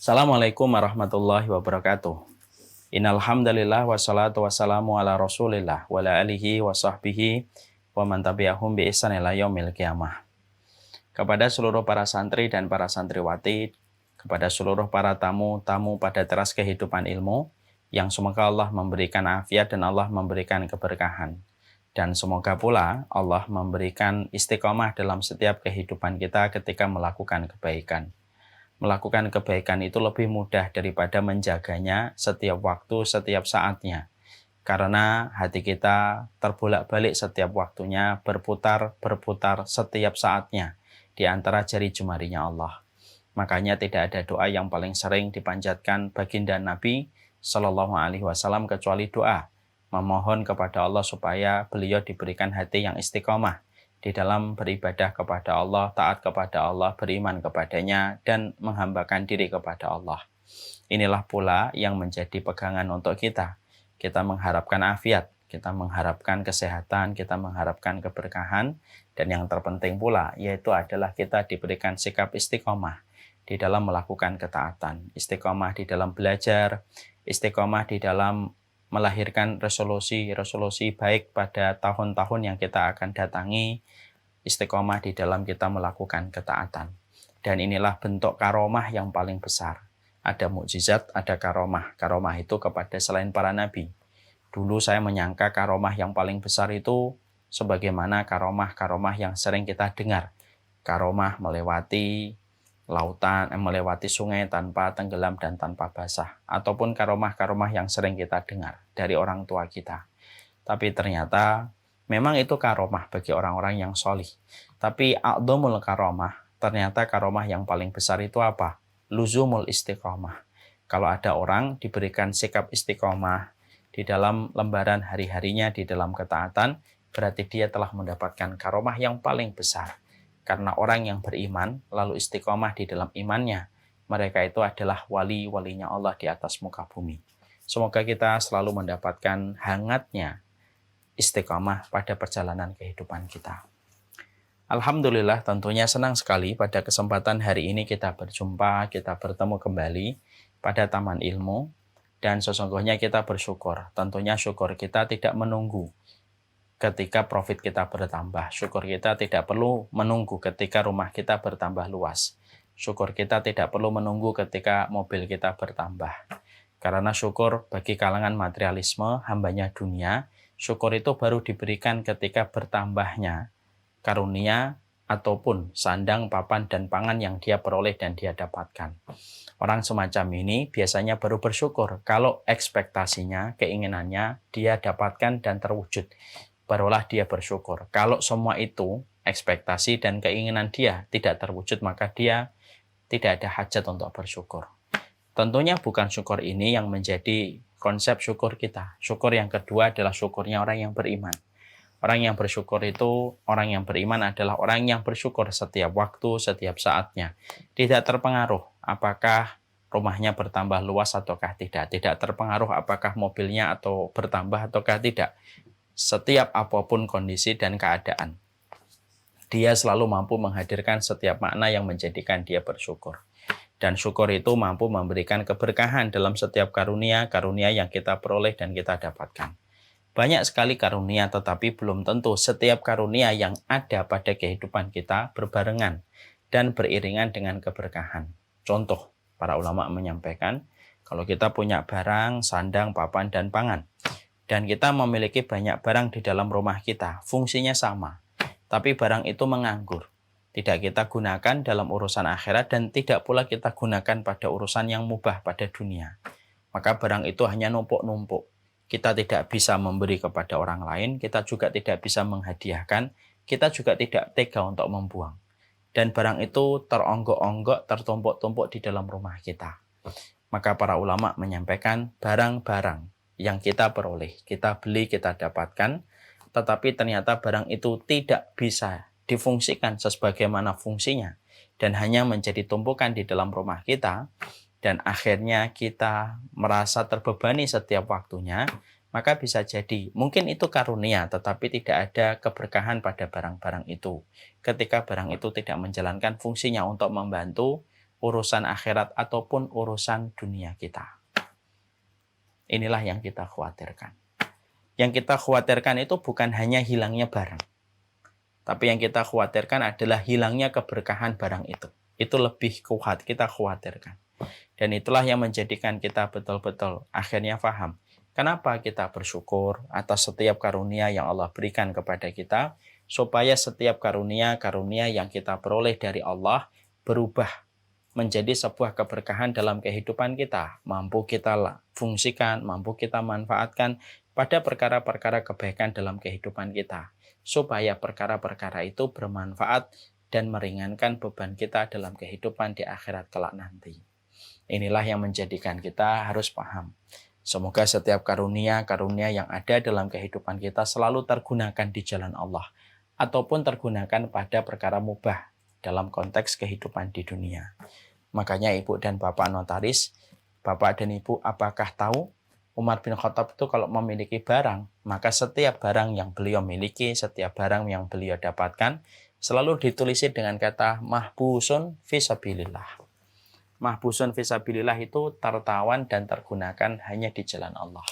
Assalamualaikum warahmatullahi wabarakatuh. Innal hamdalillah wassalatu wassalamu ala Rasulillah wa ala alihi wa sahbihi wa man tabi'ahum bi ihsan ila yaumil qiyamah. Kepada seluruh para santri dan para santriwati, kepada seluruh para tamu-tamu pada teras kehidupan ilmu, yang semoga Allah memberikan afiat dan Allah memberikan keberkahan. Dan semoga pula Allah memberikan istiqomah dalam setiap kehidupan kita ketika melakukan kebaikan. Melakukan kebaikan itu lebih mudah daripada menjaganya setiap waktu, setiap saatnya. Karena hati kita terbolak-balik setiap waktunya, berputar setiap saatnya di antara jari jemarinya Allah. Makanya tidak ada doa yang paling sering dipanjatkan baginda Nabi Shallallahu Alaihi Wasallam kecuali doa memohon kepada Allah supaya beliau diberikan hati yang istiqomah di dalam beribadah kepada Allah, taat kepada Allah, beriman kepadanya, dan menghambakan diri kepada Allah. Inilah pula yang menjadi pegangan untuk kita. Kita mengharapkan afiat, kita mengharapkan kesehatan, kita mengharapkan keberkahan, dan yang terpenting pula yaitu adalah kita diberikan sikap istiqomah di dalam melakukan ketaatan, istiqomah di dalam belajar, istiqomah di dalam melahirkan resolusi baik pada tahun-tahun yang kita akan datangi, istiqomah di dalam kita melakukan ketaatan. Dan inilah bentuk karomah yang paling besar. Ada mukjizat, ada karomah. Karomah itu kepada selain para nabi. Dulu saya menyangka karomah yang paling besar itu sebagaimana karomah-karomah yang sering kita dengar. Karomah melewati lautan, melewati sungai tanpa tenggelam dan tanpa basah. Ataupun karomah-karomah yang sering kita dengar dari orang tua kita. Tapi ternyata memang itu karomah bagi orang-orang yang sholih. Tapi a'dhamul karomah, ternyata karomah yang paling besar itu apa? Luzumul istiqomah. Kalau ada orang diberikan sikap istiqomah di dalam lembaran hari-harinya, di dalam ketaatan, berarti dia telah mendapatkan karomah yang paling besar. Karena orang yang beriman, lalu istiqomah di dalam imannya, mereka itu adalah wali-walinya Allah di atas muka bumi. Semoga kita selalu mendapatkan hangatnya istiqomah pada perjalanan kehidupan kita. Alhamdulillah, tentunya senang sekali pada kesempatan hari ini kita berjumpa, kita bertemu kembali pada Taman Ilmu, dan sesungguhnya kita bersyukur. Tentunya syukur kita tidak menunggu ketika profit kita bertambah. Syukur kita tidak perlu menunggu ketika rumah kita bertambah luas. Syukur kita tidak perlu menunggu ketika mobil kita bertambah. Karena syukur bagi kalangan materialisme, hambanya dunia, syukur itu baru diberikan ketika bertambahnya karunia ataupun sandang, papan, dan pangan yang dia peroleh dan dia dapatkan. Orang semacam ini biasanya baru bersyukur kalau ekspektasinya, keinginannya dia dapatkan dan terwujud. Barulah dia bersyukur. Kalau semua itu, ekspektasi dan keinginan dia tidak terwujud, maka dia tidak ada hajat untuk bersyukur. Tentunya bukan syukur ini yang menjadi konsep syukur kita. Syukur yang kedua adalah syukurnya orang yang beriman. Orang yang bersyukur itu, orang yang beriman adalah orang yang bersyukur setiap waktu, setiap saatnya. Tidak terpengaruh apakah rumahnya bertambah luas ataukah tidak. Tidak terpengaruh apakah mobilnya atau bertambah ataukah tidak. Setiap apapun kondisi dan keadaan, dia selalu mampu menghadirkan setiap makna yang menjadikan dia bersyukur. Dan syukur itu mampu memberikan keberkahan dalam setiap karunia yang kita peroleh dan kita dapatkan. Banyak sekali karunia, tetapi belum tentu setiap karunia yang ada pada kehidupan kita berbarengan dan beriringan dengan keberkahan. Contoh, para ulama menyampaikan, kalau kita punya barang, sandang, papan, dan pangan, dan kita memiliki banyak barang di dalam rumah kita, fungsinya sama, tapi barang itu menganggur. Tidak kita gunakan dalam urusan akhirat dan tidak pula kita gunakan pada urusan yang mubah pada dunia. Maka barang itu hanya numpuk-numpuk. Kita tidak bisa memberi kepada orang lain, kita juga tidak bisa menghadiahkan, kita juga tidak tega untuk membuang. Dan barang itu teronggok-onggok, tertumpuk-tumpuk di dalam rumah kita. Maka para ulama menyampaikan barang-barang yang kita peroleh, kita beli, kita dapatkan, tetapi ternyata barang itu tidak bisa difungsikan sebagaimana fungsinya dan hanya menjadi tumpukan di dalam rumah kita, dan akhirnya kita merasa terbebani setiap waktunya, maka bisa jadi mungkin itu karunia tetapi tidak ada keberkahan pada barang-barang itu ketika barang itu tidak menjalankan fungsinya untuk membantu urusan akhirat ataupun urusan dunia kita. Inilah yang kita khawatirkan. Yang kita khawatirkan itu bukan hanya hilangnya barang, tapi yang kita khawatirkan adalah hilangnya keberkahan barang itu. Itu lebih kuat kita khawatirkan. Dan itulah yang menjadikan kita betul-betul akhirnya paham kenapa kita bersyukur atas setiap karunia yang Allah berikan kepada kita, supaya setiap karunia-karunia yang kita peroleh dari Allah berubah menjadi sebuah keberkahan dalam kehidupan kita, mampu kita fungsikan, mampu kita manfaatkan pada perkara-perkara kebaikan dalam kehidupan kita, supaya perkara-perkara itu bermanfaat dan meringankan beban kita dalam kehidupan di akhirat kelak nanti. Inilah yang menjadikan kita harus paham. Semoga setiap karunia-karunia yang ada dalam kehidupan kita selalu tergunakan di jalan Allah, ataupun tergunakan pada perkara mubah dalam konteks kehidupan di dunia. Makanya Ibu dan Bapak notaris, Bapak dan Ibu apakah tahu Umar bin Khattab itu kalau memiliki barang, maka setiap barang yang beliau miliki, setiap barang yang beliau dapatkan, selalu ditulisi dengan kata mahbusun fisabilillah. Mahbusun fisabilillah itu tertawan dan tergunakan hanya di jalan Allah.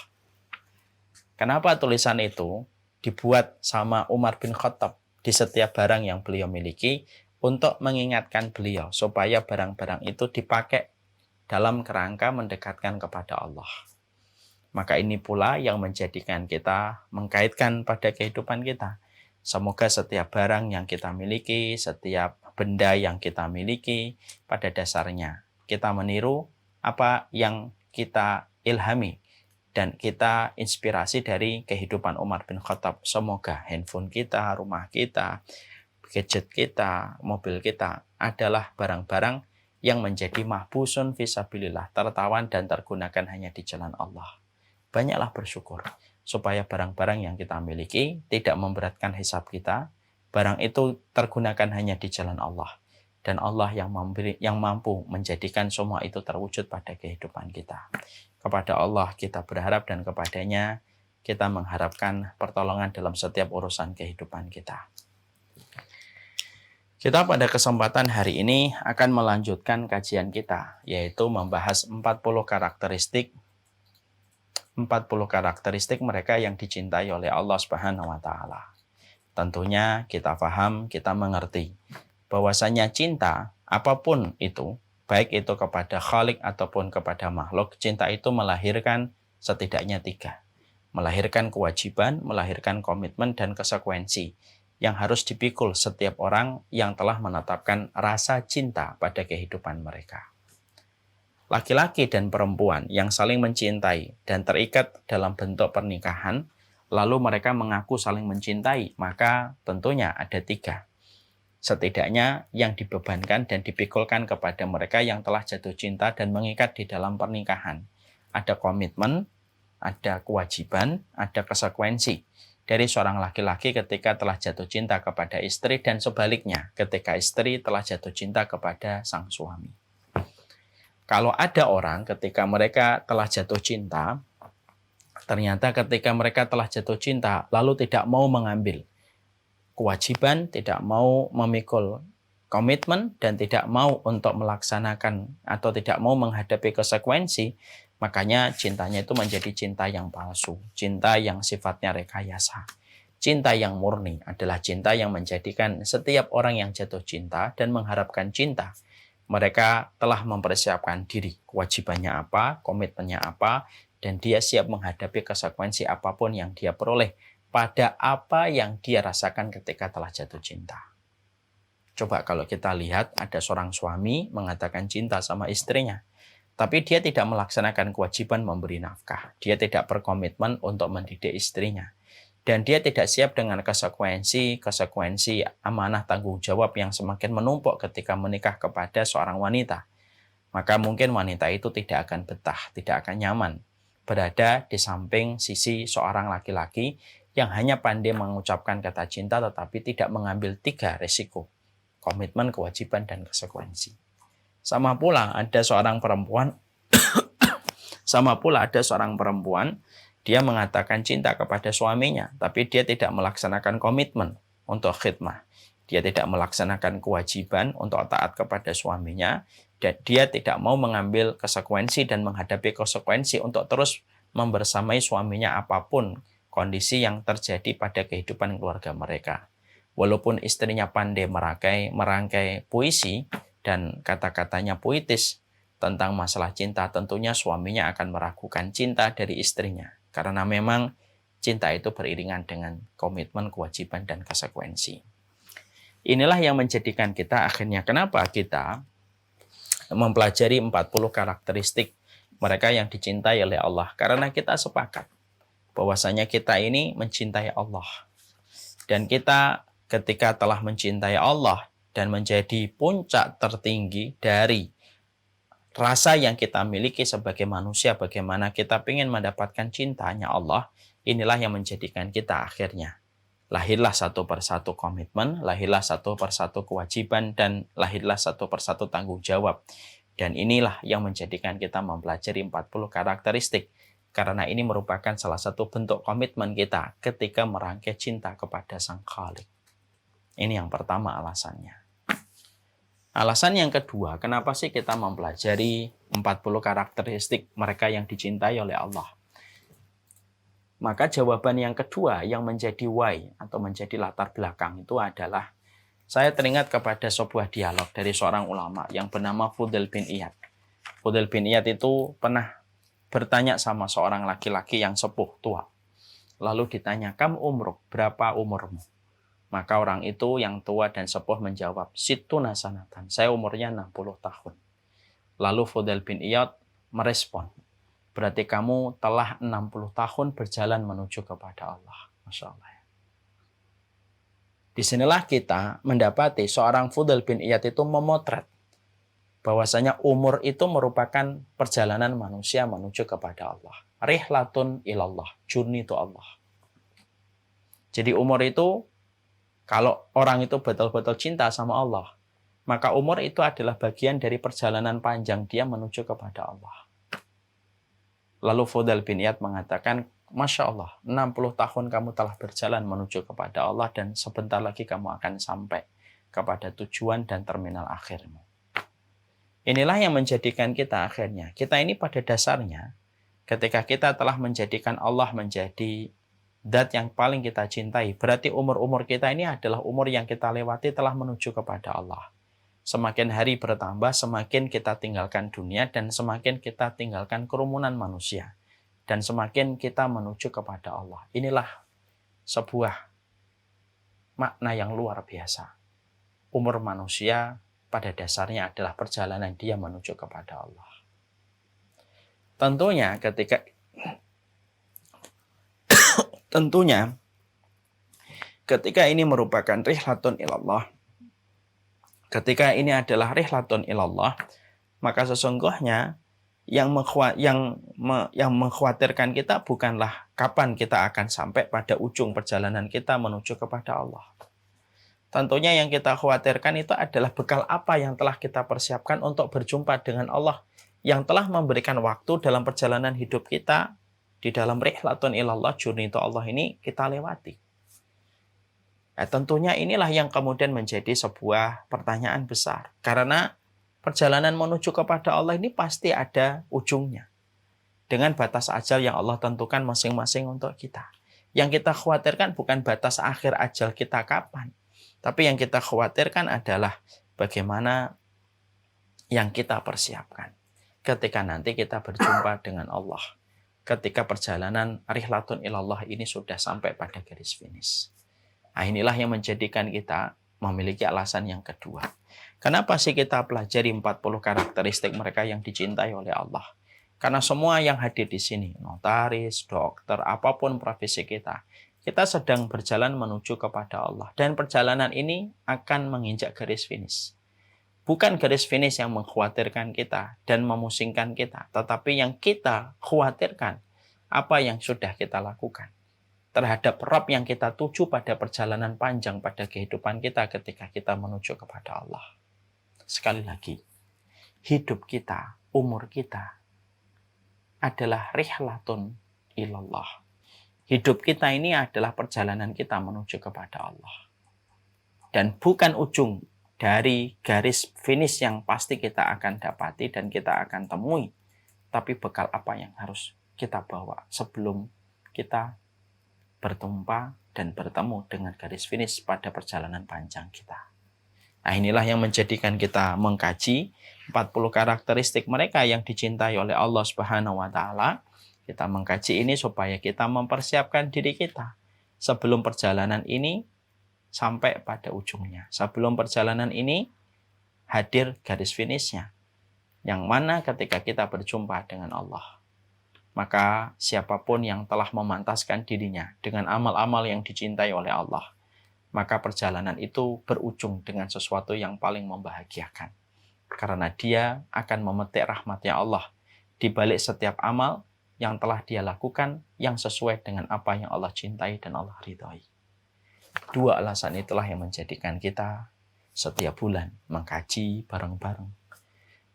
Kenapa tulisan itu dibuat sama Umar bin Khattab di setiap barang yang beliau miliki? Untuk mengingatkan beliau supaya barang-barang itu dipakai dalam kerangka mendekatkan kepada Allah. Maka ini pula yang menjadikan kita mengkaitkan pada kehidupan kita. Semoga setiap barang yang kita miliki, setiap benda yang kita miliki, pada dasarnya kita meniru apa yang kita ilhami dan kita inspirasi dari kehidupan Umar bin Khattab. Semoga handphone kita, rumah kita, gadget kita, mobil kita adalah barang-barang yang menjadi mahbusun fisabilillah, tertawan dan tergunakan hanya di jalan Allah. Banyaklah bersyukur supaya barang-barang yang kita miliki tidak memberatkan hisab kita. Barang itu tergunakan hanya di jalan Allah, dan Allah yang mampu menjadikan semua itu terwujud pada kehidupan kita. Kepada Allah kita berharap dan kepadanya kita mengharapkan pertolongan dalam setiap urusan kehidupan kita. Kita pada kesempatan hari ini akan melanjutkan kajian kita, yaitu membahas 40 karakteristik mereka yang dicintai oleh Allah Subhanahu wa taala. Tentunya kita paham, kita mengerti bahwasanya cinta apapun itu, baik itu kepada Khalik ataupun kepada makhluk, cinta itu melahirkan setidaknya 3. Melahirkan kewajiban, melahirkan komitmen dan konsekuensi yang harus dipikul setiap orang yang telah menetapkan rasa cinta pada kehidupan mereka. Laki-laki dan perempuan yang saling mencintai dan terikat dalam bentuk pernikahan, lalu mereka mengaku saling mencintai, maka tentunya ada 3. Setidaknya yang dibebankan dan dipikulkan kepada mereka yang telah jatuh cinta dan mengikat di dalam pernikahan. Ada komitmen, ada kewajiban, ada konsekuensi dari seorang laki-laki ketika telah jatuh cinta kepada istri, dan sebaliknya ketika istri telah jatuh cinta kepada sang suami. Kalau ada orang ketika mereka telah jatuh cinta, ternyata ketika mereka telah jatuh cinta lalu tidak mau mengambil kewajiban, tidak mau memikul komitmen, dan tidak mau untuk melaksanakan atau tidak mau menghadapi konsekuensi, makanya cintanya itu menjadi cinta yang palsu, cinta yang sifatnya rekayasa. Cinta yang murni adalah cinta yang menjadikan setiap orang yang jatuh cinta dan mengharapkan cinta, mereka telah mempersiapkan diri, kewajibannya apa, komitmennya apa, dan dia siap menghadapi konsekuensi apapun yang dia peroleh pada apa yang dia rasakan ketika telah jatuh cinta. Coba kalau kita lihat ada seorang suami mengatakan cinta sama istrinya, tapi dia tidak melaksanakan kewajiban memberi nafkah. Dia tidak berkomitmen untuk mendidik istrinya. Dan dia tidak siap dengan konsekuensi amanah tanggung jawab yang semakin menumpuk ketika menikah kepada seorang wanita. Maka mungkin wanita itu tidak akan betah, tidak akan nyaman berada di samping sisi seorang laki-laki yang hanya pandai mengucapkan kata cinta tetapi tidak mengambil 3 resiko: komitmen, kewajiban, dan konsekuensi. Sama pula ada seorang perempuan, dia mengatakan cinta kepada suaminya, tapi dia tidak melaksanakan komitmen untuk khidmah. Dia tidak melaksanakan kewajiban untuk taat kepada suaminya, Dan dia tidak mau mengambil konsekuensi dan menghadapi konsekuensi untuk terus membersamai suaminya apapun kondisi yang terjadi pada kehidupan keluarga mereka. Walaupun istrinya pandai merangkai puisi dan kata-katanya puitis tentang masalah cinta, tentunya suaminya akan meragukan cinta dari istrinya. Karena memang cinta itu beriringan dengan komitmen, kewajiban, dan konsekuensi. Inilah yang menjadikan kita akhirnya kenapa kita mempelajari 40 karakteristik mereka yang dicintai oleh Allah. Karena kita sepakat bahwasanya kita ini mencintai Allah. Dan kita ketika telah mencintai Allah dan menjadi puncak tertinggi dari rasa yang kita miliki sebagai manusia, bagaimana kita ingin mendapatkan cintanya Allah, inilah yang menjadikan kita akhirnya lahirlah satu persatu komitmen, lahirlah satu persatu kewajiban, dan lahirlah satu persatu tanggung jawab. Dan inilah yang menjadikan kita mempelajari 40 karakteristik. Karena ini merupakan salah satu bentuk komitmen kita ketika merangkai cinta kepada Sang Khalik. Ini yang pertama alasannya. Alasan yang kedua, kenapa sih kita mempelajari 40 karakteristik mereka yang dicintai oleh Allah? Maka jawaban yang kedua yang menjadi why atau menjadi latar belakang itu adalah saya teringat kepada sebuah dialog dari seorang ulama yang bernama Fudail bin Iyad. Fudail bin Iyad itu pernah bertanya sama seorang laki-laki yang sepuh tua. Lalu ditanya, "Kam umruk, berapa umurmu?" Maka orang itu yang tua dan sepuh menjawab, "Sittuna sanatan, saya umurnya 60 tahun." Lalu Fudail bin Iyad merespon, "Berarti kamu telah 60 tahun berjalan menuju kepada Allah." Masya Allah. Disinilah kita mendapati seorang Fudail bin Iyad itu memotret bahwasanya umur itu merupakan perjalanan manusia menuju kepada Allah. Rihlatun ilallah, journey to Allah. Jadi umur itu, kalau orang itu betul-betul cinta sama Allah, maka umur itu adalah bagian dari perjalanan panjang dia menuju kepada Allah. Lalu Fudail bin Iyad mengatakan, "Masya Allah, 60 tahun kamu telah berjalan menuju kepada Allah dan sebentar lagi kamu akan sampai kepada tujuan dan terminal akhirmu." Inilah yang menjadikan kita akhirnya. Kita ini pada dasarnya, ketika kita telah menjadikan Allah menjadi zat yang paling kita cintai, berarti umur-umur kita ini adalah umur yang kita lewati telah menuju kepada Allah. Semakin hari bertambah, semakin kita tinggalkan dunia dan semakin kita tinggalkan kerumunan manusia. Dan semakin kita menuju kepada Allah. Inilah sebuah makna yang luar biasa. Umur manusia pada dasarnya adalah perjalanan dia menuju kepada Allah. Tentunya ketika ini merupakan rihlatun ilallah, ketika ini adalah rihlatun ilallah, maka sesungguhnya yang mengkhawatirkan kita bukanlah kapan kita akan sampai pada ujung perjalanan kita menuju kepada Allah. Tentunya yang kita khawatirkan itu adalah bekal apa yang telah kita persiapkan untuk berjumpa dengan Allah, yang telah memberikan waktu dalam perjalanan hidup kita, di dalam rihlatun ilallah, journey to Allah ini kita lewati. Tentunya inilah yang kemudian menjadi sebuah pertanyaan besar. Karena perjalanan menuju kepada Allah ini pasti ada ujungnya. Dengan batas ajal yang Allah tentukan masing-masing untuk kita. Yang kita khawatirkan bukan batas akhir ajal kita kapan. Tapi yang kita khawatirkan adalah bagaimana yang kita persiapkan. Ketika nanti kita berjumpa dengan Allah. Ketika perjalanan rihlatun ilallah ini sudah sampai pada garis finish. Nah, inilah yang menjadikan kita memiliki alasan yang kedua. Kenapa sih kita pelajari 40 karakteristik mereka yang dicintai oleh Allah? Karena semua yang hadir di sini, notaris, dokter, apapun profesi kita sedang berjalan menuju kepada Allah. Dan perjalanan ini akan menginjak garis finish. Bukan garis finish yang mengkhawatirkan kita dan memusingkan kita, tetapi yang kita khawatirkan apa yang sudah kita lakukan terhadap Rabb yang kita tuju pada perjalanan panjang pada kehidupan kita ketika kita menuju kepada Allah. Sekali lagi, hidup kita, umur kita adalah rihlatun ilallah. Hidup kita ini adalah perjalanan kita menuju kepada Allah. Dan bukan ujung dari garis finish yang pasti kita akan dapati dan kita akan temui. Tapi bekal apa yang harus kita bawa sebelum kita bertumpa dan bertemu dengan garis finish pada perjalanan panjang kita. Nah, inilah yang menjadikan kita mengkaji 40 karakteristik mereka yang dicintai oleh Allah Subhanahu wa taala. Kita mengkaji ini supaya kita mempersiapkan diri kita sebelum perjalanan ini sampai pada ujungnya. Sebelum perjalanan ini hadir garis finishnya. Yang mana ketika kita berjumpa dengan Allah, maka siapapun yang telah memantaskan dirinya dengan amal-amal yang dicintai oleh Allah, maka perjalanan itu berujung dengan sesuatu yang paling membahagiakan. Karena dia akan memetik rahmatnya Allah di balik setiap amal yang telah dia lakukan yang sesuai dengan apa yang Allah cintai dan Allah ridhai. Dua alasan itulah yang menjadikan kita setiap bulan mengkaji bareng-bareng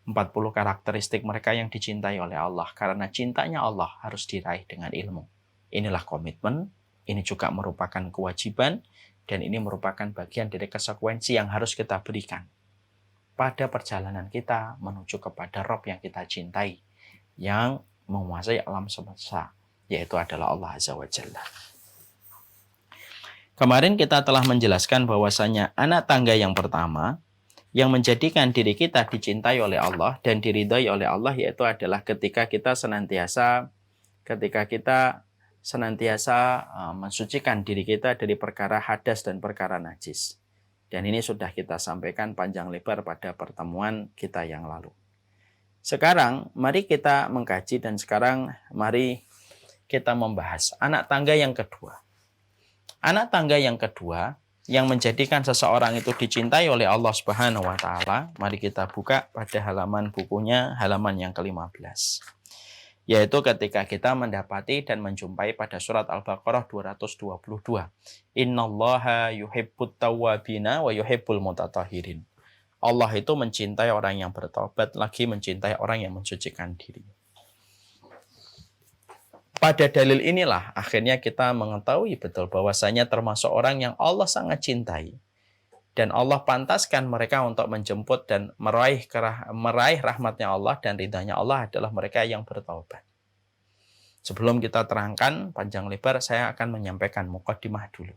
40 karakteristik mereka yang dicintai oleh Allah. Karena cintanya Allah harus diraih dengan ilmu. Inilah komitmen, ini juga merupakan kewajiban, dan ini merupakan bagian dari konsekuensi yang harus kita berikan pada perjalanan kita menuju kepada Rabb yang kita cintai, yang menguasai alam semesta, yaitu adalah Allah Azza wa Jalla. Kemarin kita telah menjelaskan bahwasanya anak tangga yang pertama yang menjadikan diri kita dicintai oleh Allah dan diridhai oleh Allah, yaitu adalah ketika kita senantiasa mensucikan diri kita dari perkara hadas dan perkara najis. Dan ini sudah kita sampaikan panjang lebar pada pertemuan kita yang lalu. Sekarang mari kita mengkaji dan sekarang mari kita membahas anak tangga yang kedua. Anak tangga yang kedua yang menjadikan seseorang itu dicintai oleh Allah Subhanahu wa taala, mari kita buka pada halaman bukunya, halaman yang ke-15. Yaitu ketika kita mendapati dan menjumpai pada surat Al-Baqarah 222. Innallaha yuhibbut tawwabina wa yuhibbul mutatahhirin. Allah itu mencintai orang yang bertobat, lagi mencintai orang yang mensucikan diri. Pada dalil inilah akhirnya kita mengetahui betul bahwasanya termasuk orang yang Allah sangat cintai. Dan Allah pantaskan mereka untuk menjemput dan meraih rahmatnya Allah dan ridhanya Allah adalah mereka yang bertaubat. Sebelum kita terangkan panjang lebar, saya akan menyampaikan muqaddimah dulu.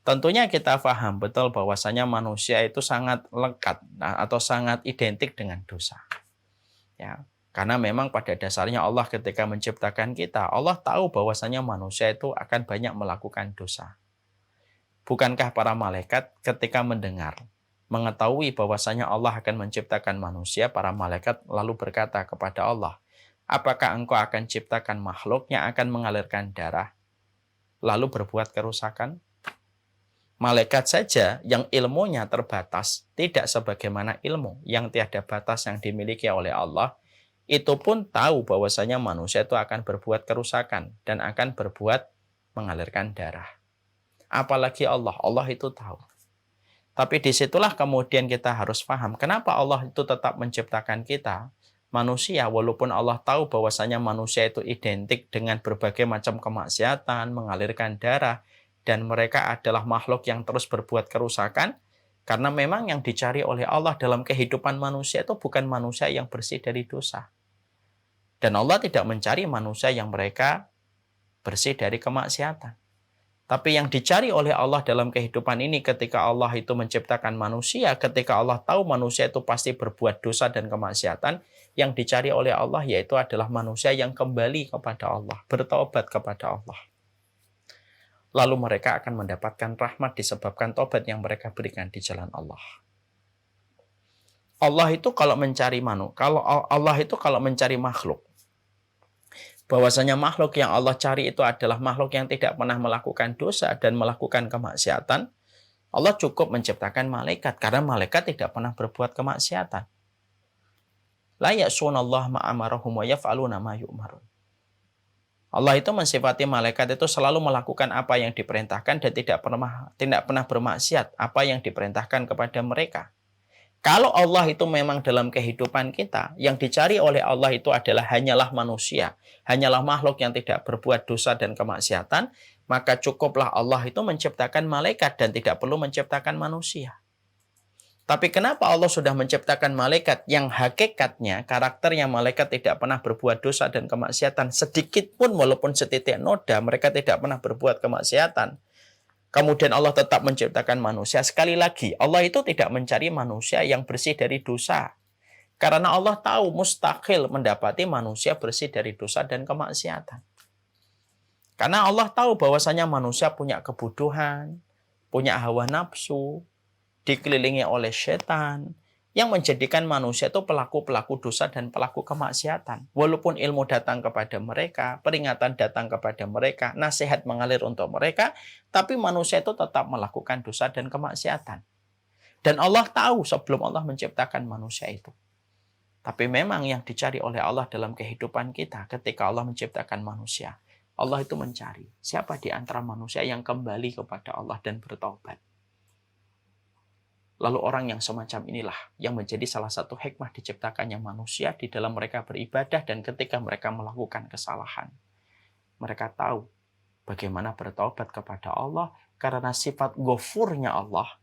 Tentunya kita paham betul bahwasanya manusia itu sangat lekat atau sangat identik dengan dosa. Ya. Karena memang pada dasarnya Allah ketika menciptakan kita, Allah tahu bahwasanya manusia itu akan banyak melakukan dosa. Bukankah para malaikat ketika mengetahui bahwasanya Allah akan menciptakan manusia, para malaikat lalu berkata kepada Allah, apakah engkau akan ciptakan makhluk yang akan mengalirkan darah, lalu berbuat kerusakan? Malaikat saja yang ilmunya terbatas, tidak sebagaimana ilmu yang tiada batas yang dimiliki oleh Allah, itu pun tahu bahwasanya manusia itu akan berbuat kerusakan dan akan berbuat mengalirkan darah. Apalagi Allah itu tahu. Tapi disitulah kemudian kita harus paham kenapa Allah itu tetap menciptakan kita, manusia, walaupun Allah tahu bahwasanya manusia itu identik dengan berbagai macam kemaksiatan, mengalirkan darah, dan mereka adalah makhluk yang terus berbuat kerusakan, karena memang yang dicari oleh Allah dalam kehidupan manusia itu bukan manusia yang bersih dari dosa. Dan Allah tidak mencari manusia yang mereka bersih dari kemaksiatan. Tapi yang dicari oleh Allah dalam kehidupan ini ketika Allah itu menciptakan manusia, ketika Allah tahu manusia itu pasti berbuat dosa dan kemaksiatan, yang dicari oleh Allah yaitu adalah manusia yang kembali kepada Allah, bertaubat kepada Allah. Lalu mereka akan mendapatkan rahmat disebabkan taubat yang mereka berikan di jalan Allah. Allah itu kalau mencari makhluk, bahwasanya makhluk yang Allah cari itu adalah makhluk yang tidak pernah melakukan dosa dan melakukan kemaksiatan, Allah cukup menciptakan malaikat karena malaikat tidak pernah berbuat kemaksiatan. La ya'sunallaha ma amarahum wa yaf'aluna ma yu'marun. Allah itu mensifati malaikat itu selalu melakukan apa yang diperintahkan dan tidak pernah bermaksiat apa yang diperintahkan kepada mereka. Kalau Allah itu memang dalam kehidupan kita, yang dicari oleh Allah itu hanyalah manusia, hanyalah makhluk yang tidak berbuat dosa dan kemaksiatan, maka cukuplah Allah itu menciptakan malaikat dan tidak perlu menciptakan manusia. Tapi kenapa Allah sudah menciptakan malaikat yang hakikatnya, karakternya malaikat tidak pernah berbuat dosa dan kemaksiatan sedikit pun walaupun setitik noda, mereka tidak pernah berbuat kemaksiatan. Kemudian Allah tetap menciptakan manusia. Sekali lagi, Allah itu tidak mencari manusia yang bersih dari dosa. Karena Allah tahu mustahil mendapati manusia bersih dari dosa dan kemaksiatan. Karena Allah tahu bahwasanya manusia punya kebutuhan, punya hawa nafsu, dikelilingi oleh setan, yang menjadikan manusia itu pelaku-pelaku dosa dan pelaku kemaksiatan. Walaupun ilmu datang kepada mereka, peringatan datang kepada mereka, nasihat mengalir untuk mereka, tapi manusia itu tetap melakukan dosa dan kemaksiatan. Dan Allah tahu sebelum Allah menciptakan manusia itu. Tapi memang yang dicari oleh Allah dalam kehidupan kita ketika Allah menciptakan manusia, Allah itu mencari siapa di antara manusia yang kembali kepada Allah dan bertaubat. Lalu orang yang semacam inilah yang menjadi salah satu hikmah diciptakannya manusia di dalam mereka beribadah dan ketika mereka melakukan kesalahan. Mereka tahu bagaimana bertaubat kepada Allah karena sifat ghafurnya Allah,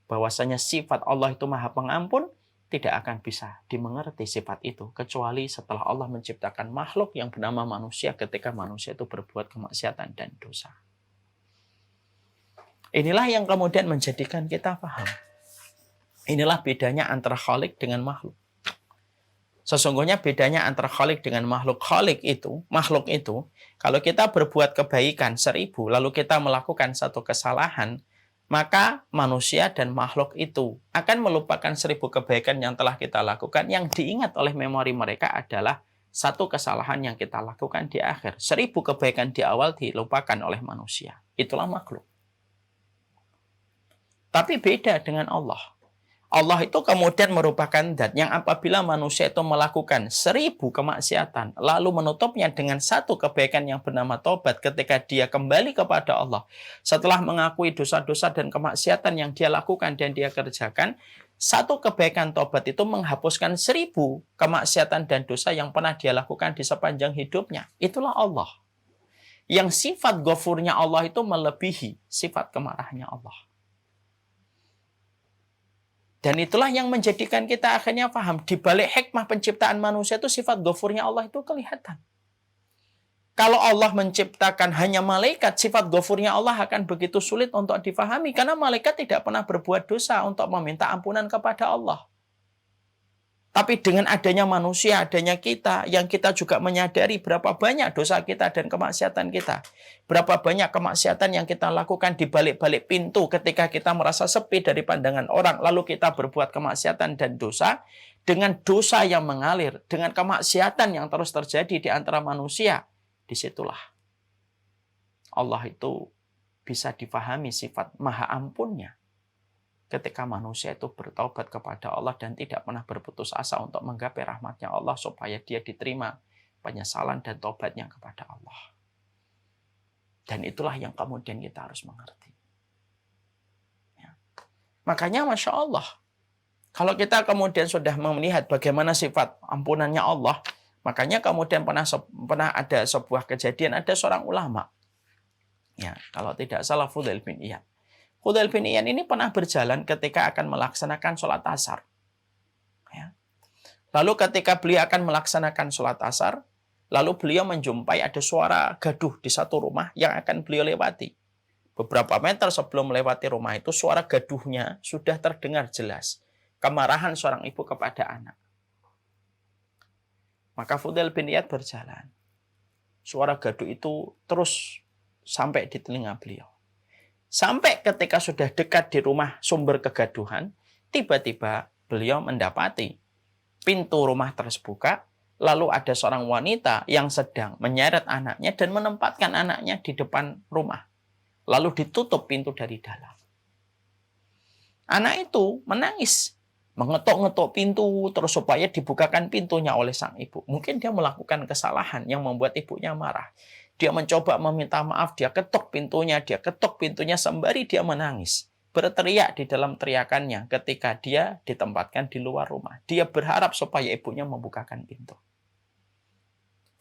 bahwasanya sifat Allah itu maha pengampun, tidak akan bisa dimengerti sifat itu kecuali setelah Allah menciptakan makhluk yang bernama manusia ketika manusia itu berbuat kemaksiatan dan dosa. Inilah yang kemudian menjadikan kita paham. Inilah bedanya antara khalik dengan makhluk. Sesungguhnya bedanya antara khalik dengan makhluk. Makhluk itu, kalau kita berbuat kebaikan 1000, lalu kita melakukan satu kesalahan, maka manusia dan makhluk itu akan melupakan 1000 kebaikan yang telah kita lakukan. Yang diingat oleh memori mereka adalah satu kesalahan yang kita lakukan di akhir. 1000 kebaikan di awal dilupakan oleh manusia. Itulah makhluk. Tapi beda dengan Allah. Allah itu kemudian merupakan zat yang apabila manusia itu melakukan 1000 kemaksiatan, lalu menutupnya dengan satu kebaikan yang bernama taubat ketika dia kembali kepada Allah. Setelah mengakui dosa-dosa dan kemaksiatan yang dia lakukan dan dia kerjakan, satu kebaikan taubat itu menghapuskan 1000 kemaksiatan dan dosa yang pernah dia lakukan di sepanjang hidupnya. Itulah Allah. Yang sifat ghafurnya Allah itu melebihi sifat kemarahannya Allah. Dan itulah yang menjadikan kita akhirnya paham. Di balik hikmah penciptaan manusia itu sifat ghafurnya Allah itu kelihatan. Kalau Allah menciptakan hanya malaikat, sifat ghafurnya Allah akan begitu sulit untuk difahami. Karena malaikat tidak pernah berbuat dosa untuk meminta ampunan kepada Allah. Tapi dengan adanya manusia, adanya kita, yang kita juga menyadari berapa banyak dosa kita dan kemaksiatan kita. Berapa banyak kemaksiatan yang kita lakukan di balik-balik pintu ketika kita merasa sepi dari pandangan orang. Lalu kita berbuat kemaksiatan dan dosa. Dengan dosa yang mengalir, dengan kemaksiatan yang terus terjadi di antara manusia. Disitulah Allah itu bisa difahami sifat maha ampunnya. Ketika manusia itu bertaubat kepada Allah dan tidak pernah berputus asa untuk menggapai rahmatnya Allah supaya dia diterima penyesalan dan taubatnya kepada Allah. Dan itulah yang kemudian kita harus mengerti. Ya. Makanya Masya Allah, kalau kita kemudian sudah melihat bagaimana sifat ampunannya Allah, makanya kemudian pernah ada sebuah kejadian, ada seorang ulama. Ya, kalau tidak salah Fudail bin Iyad. Fudail bin Iyad ini pernah berjalan ketika akan melaksanakan sholat asar. Ya. Lalu ketika beliau akan melaksanakan sholat asar, lalu beliau menjumpai ada suara gaduh di satu rumah yang akan beliau lewati. Beberapa meter sebelum melewati rumah itu, suara gaduhnya sudah terdengar jelas. Kemarahan seorang ibu kepada anak. Maka Fudail bin Iyad berjalan. Suara gaduh itu terus sampai di telinga beliau. Sampai ketika sudah dekat di rumah sumber kegaduhan, tiba-tiba beliau mendapati pintu rumah terbuka, lalu ada seorang wanita yang sedang menyeret anaknya dan menempatkan anaknya di depan rumah. Lalu ditutup pintu dari dalam. Anak itu menangis, mengetuk-ngetuk pintu terus supaya dibukakan pintunya oleh sang ibu. Mungkin dia melakukan kesalahan yang membuat ibunya marah. Dia mencoba meminta maaf, dia ketuk pintunya sembari dia menangis. Berteriak di dalam teriakannya ketika dia ditempatkan di luar rumah. Dia berharap supaya ibunya membukakan pintu.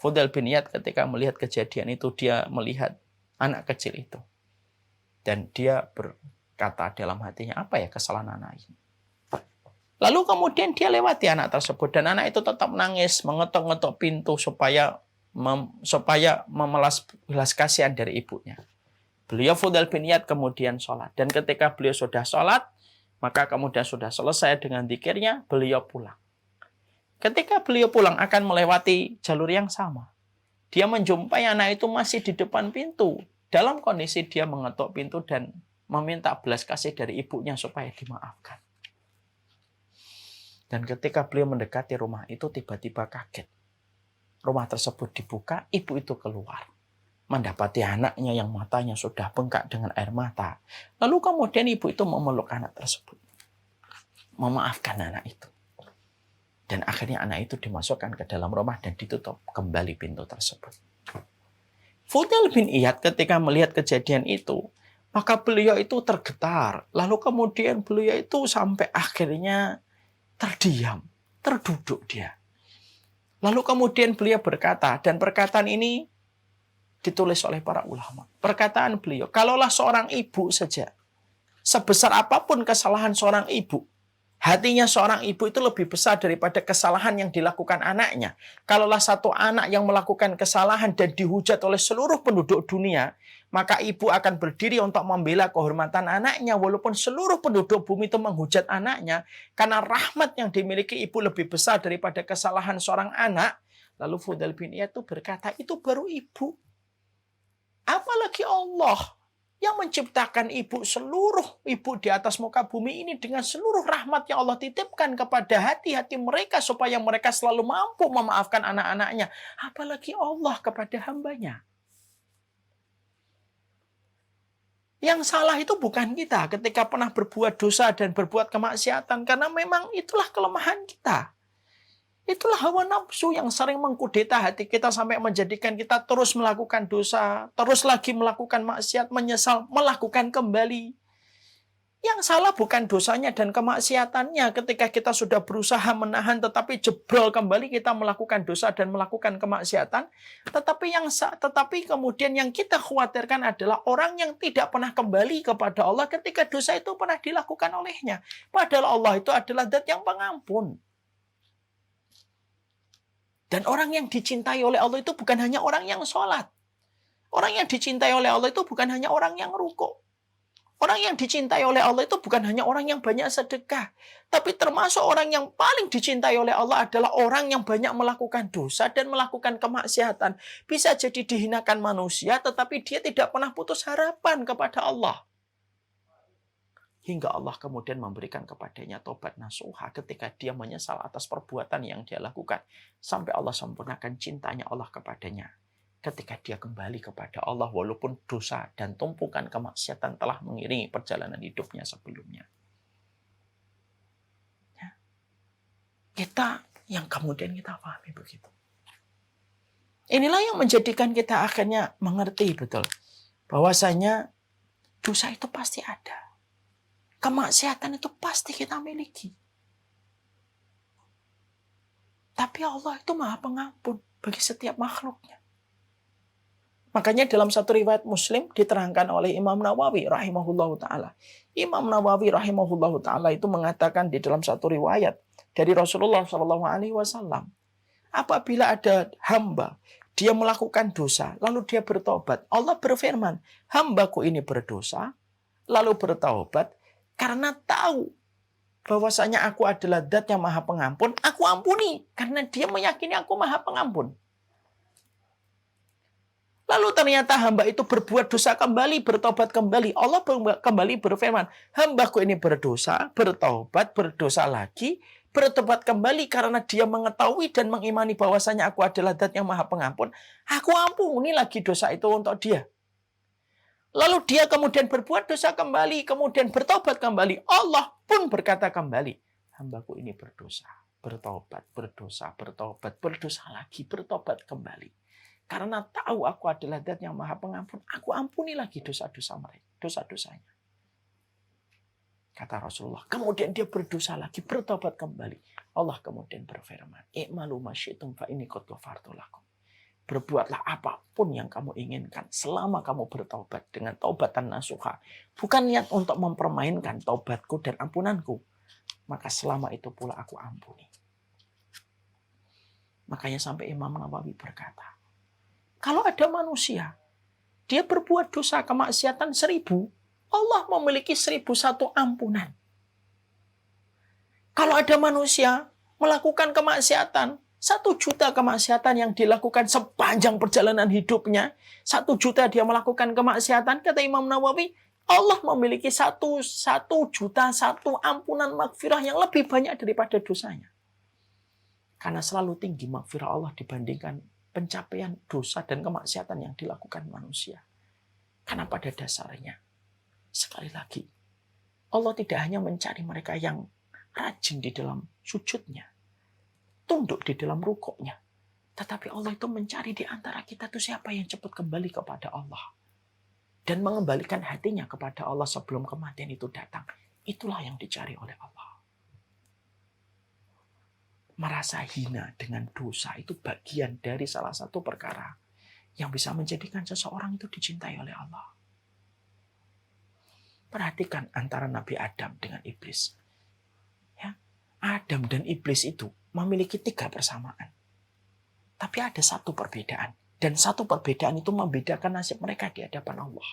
Fudail bin Iyad ketika melihat kejadian itu, dia melihat anak kecil itu. Dan dia berkata dalam hatinya, apa ya kesalahan anak ini? Lalu kemudian dia lewati anak tersebut dan anak itu tetap nangis, mengetuk-ngetuk pintu supaya memelas belas kasihan dari ibunya. Beliau Fudail bin Iyad kemudian sholat. Dan ketika beliau sudah sholat, maka kemudian sudah selesai dengan zikirnya, beliau pulang. Ketika beliau pulang akan melewati jalur yang sama. Dia menjumpai anak itu masih di depan pintu. Dalam kondisi dia mengetuk pintu dan meminta belas kasih dari ibunya supaya dimaafkan. Dan ketika beliau mendekati rumah itu tiba-tiba kaget. Rumah tersebut dibuka, ibu itu keluar. Mendapati anaknya yang matanya sudah bengkak dengan air mata. Lalu kemudian ibu itu memeluk anak tersebut. Memaafkan anak itu. Dan akhirnya anak itu dimasukkan ke dalam rumah dan ditutup kembali pintu tersebut. Fudail bin Iyad ketika melihat kejadian itu, maka beliau itu tergetar. Lalu kemudian beliau itu sampai akhirnya terdiam, terduduk dia. Lalu kemudian beliau berkata, dan perkataan ini ditulis oleh para ulama. Perkataan beliau, kalaulah seorang ibu saja, sebesar apapun kesalahan seorang ibu, hatinya seorang ibu itu lebih besar daripada kesalahan yang dilakukan anaknya. Kalaulah satu anak yang melakukan kesalahan dan dihujat oleh seluruh penduduk dunia, maka ibu akan berdiri untuk membela kehormatan anaknya walaupun seluruh penduduk bumi itu menghujat anaknya. Karena rahmat yang dimiliki ibu lebih besar daripada kesalahan seorang anak. Lalu Fudail bin Iyad itu berkata, itu baru ibu. Apalagi Allah yang menciptakan ibu, seluruh ibu di atas muka bumi ini dengan seluruh rahmat yang Allah titipkan kepada hati-hati mereka supaya mereka selalu mampu memaafkan anak-anaknya. Apalagi Allah kepada hambanya. Yang salah itu bukan kita ketika pernah berbuat dosa dan berbuat kemaksiatan. Karena memang itulah kelemahan kita. Itulah hawa nafsu yang sering mengkudeta hati kita sampai menjadikan kita terus melakukan dosa. Terus lagi melakukan maksiat, menyesal, melakukan kembali. Yang salah bukan dosanya dan kemaksiatannya ketika kita sudah berusaha menahan tetapi jebrol kembali kita melakukan dosa dan melakukan kemaksiatan. Tetapi kemudian yang kita khawatirkan adalah orang yang tidak pernah kembali kepada Allah ketika dosa itu pernah dilakukan olehnya. Padahal Allah itu adalah zat yang pengampun. Dan orang yang dicintai oleh Allah itu bukan hanya orang yang sholat. Orang yang dicintai oleh Allah itu bukan hanya orang yang rukuk. Orang yang dicintai oleh Allah itu bukan hanya orang yang banyak sedekah. Tapi termasuk orang yang paling dicintai oleh Allah adalah orang yang banyak melakukan dosa dan melakukan kemaksiatan. Bisa jadi dihinakan manusia, tetapi dia tidak pernah putus harapan kepada Allah. Hingga Allah kemudian memberikan kepadanya tobat nasuha ketika dia menyesal atas perbuatan yang dia lakukan. Sampai Allah sempurnakan cintanya Allah kepadanya. Ketika dia kembali kepada Allah walaupun dosa dan tumpukan kemaksiatan telah mengiringi perjalanan hidupnya sebelumnya. Ya. Kita yang kemudian kita pahami begitu. Inilah yang menjadikan kita akhirnya mengerti betul bahwasanya dosa itu pasti ada. Kemaksiatan itu pasti kita miliki. Tapi Allah itu Maha Pengampun bagi setiap makhluknya. Makanya dalam satu riwayat Muslim diterangkan oleh Imam Nawawi rahimahullahu ta'ala. Imam Nawawi rahimahullahu ta'ala itu mengatakan di dalam satu riwayat dari Rasulullah SAW. Apabila ada hamba, dia melakukan dosa, lalu dia bertobat. Allah berfirman, hambaku ini berdosa, lalu bertaubat, karena tahu bahwasanya aku adalah zat yang Maha Pengampun, aku ampuni. Karena dia meyakini aku Maha Pengampun. Lalu ternyata hamba itu berbuat dosa kembali, bertobat kembali. Allah kembali berfirman, hambaku ini berdosa, bertobat, berdosa lagi, bertobat kembali karena dia mengetahui dan mengimani bahwasanya aku adalah zat yang Maha Pengampun. Aku ampuni lagi dosa itu untuk dia. Lalu dia kemudian berbuat dosa kembali, kemudian bertobat kembali. Allah pun berkata kembali, hambaku ini berdosa, bertobat, berdosa, bertobat, berdosa lagi, bertobat kembali. Karena tahu aku adalah zat yang Maha Pengampun, aku ampuni lagi dosa-dosa mereka, dosa-dosanya. Kata Rasulullah. Kemudian dia berdosa lagi, bertobat kembali. Allah kemudian berfirman, "I'malu ma syi'tum fa inni qad ghafartu lakum." Berbuatlah apapun yang kamu inginkan selama kamu bertaubat dengan taubatan nasuha. Bukan niat untuk mempermainkan taubatku dan ampunanku. maka selama itu pula aku ampuni. Makanya sampai Imam Nawawi berkata, kalau ada manusia, dia berbuat dosa kemaksiatan 1000, Allah memiliki 1001 ampunan. Kalau ada manusia melakukan kemaksiatan, 1.000.000 kemaksiatan yang dilakukan sepanjang perjalanan hidupnya, 1.000.000 dia melakukan kemaksiatan, kata Imam Nawawi, Allah memiliki 1.000.000 ampunan maghfirah yang lebih banyak daripada dosanya. Karena selalu tinggi maghfirah Allah dibandingkan pencapaian dosa dan kemaksiatan yang dilakukan manusia. Karena pada dasarnya, sekali lagi, Allah tidak hanya mencari mereka yang rajin di dalam sujudnya, tunduk di dalam rukuknya, tetapi Allah itu mencari di antara kita itu siapa yang cepat kembali kepada Allah dan mengembalikan hatinya kepada Allah sebelum kematian itu datang. Itulah yang dicari oleh Allah. Merasa hina dengan dosa itu bagian dari salah satu perkara yang bisa menjadikan seseorang itu dicintai oleh Allah. Perhatikan antara Nabi Adam dengan iblis. Ya, Adam dan iblis itu memiliki 3 persamaan. Tapi ada 1 perbedaan. Dan 1 perbedaan itu membedakan nasib mereka di hadapan Allah.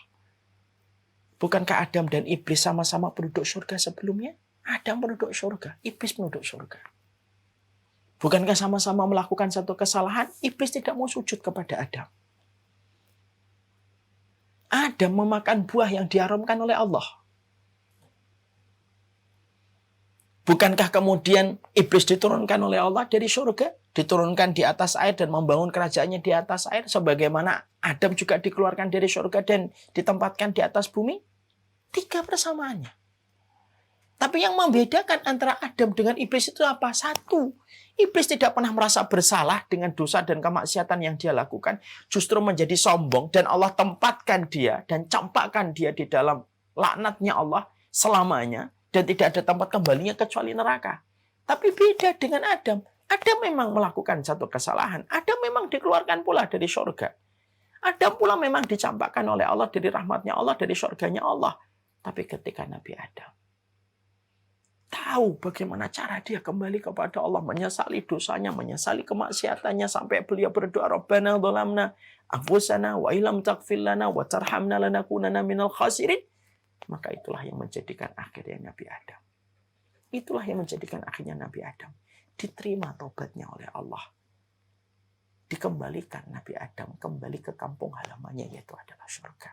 Bukankah Adam dan iblis sama-sama penduduk surga sebelumnya? Adam penduduk surga, iblis penduduk surga. Bukankah sama-sama melakukan satu kesalahan? Iblis tidak mau sujud kepada Adam. Adam memakan buah yang diharamkan oleh Allah. Bukankah kemudian iblis diturunkan oleh Allah dari surga? Diturunkan di atas air dan membangun kerajaannya di atas air. Sebagaimana Adam juga dikeluarkan dari surga dan ditempatkan di atas bumi. 3 persamaannya. Tapi yang membedakan antara Adam dengan iblis itu apa? 1. Iblis tidak pernah merasa bersalah dengan dosa dan kemaksiatan yang dia lakukan. Justru menjadi sombong dan Allah tempatkan dia dan campakkan dia di dalam laknatnya Allah selamanya. Dan tidak ada tempat kembalinya kecuali neraka. Tapi beda dengan Adam. Adam memang melakukan satu kesalahan. Adam memang dikeluarkan pula dari surga. Adam pula memang dicampakkan oleh Allah dari rahmatnya Allah, dari surganya Allah. Tapi ketika Nabi Adam tahu bagaimana cara dia kembali kepada Allah, menyesali dosanya, menyesali kemaksiatannya, sampai beliau berdoa, Rabbana dhalamna anfusana wa illam taghfir lana wa tarhamna lanakunanna minal khasirin. Maka itulah yang menjadikan akhirnya Nabi Adam. Itulah yang menjadikan akhirnya Nabi Adam diterima taubatnya oleh Allah. Dikembalikan Nabi Adam kembali ke kampung halamannya, yaitu adalah surga.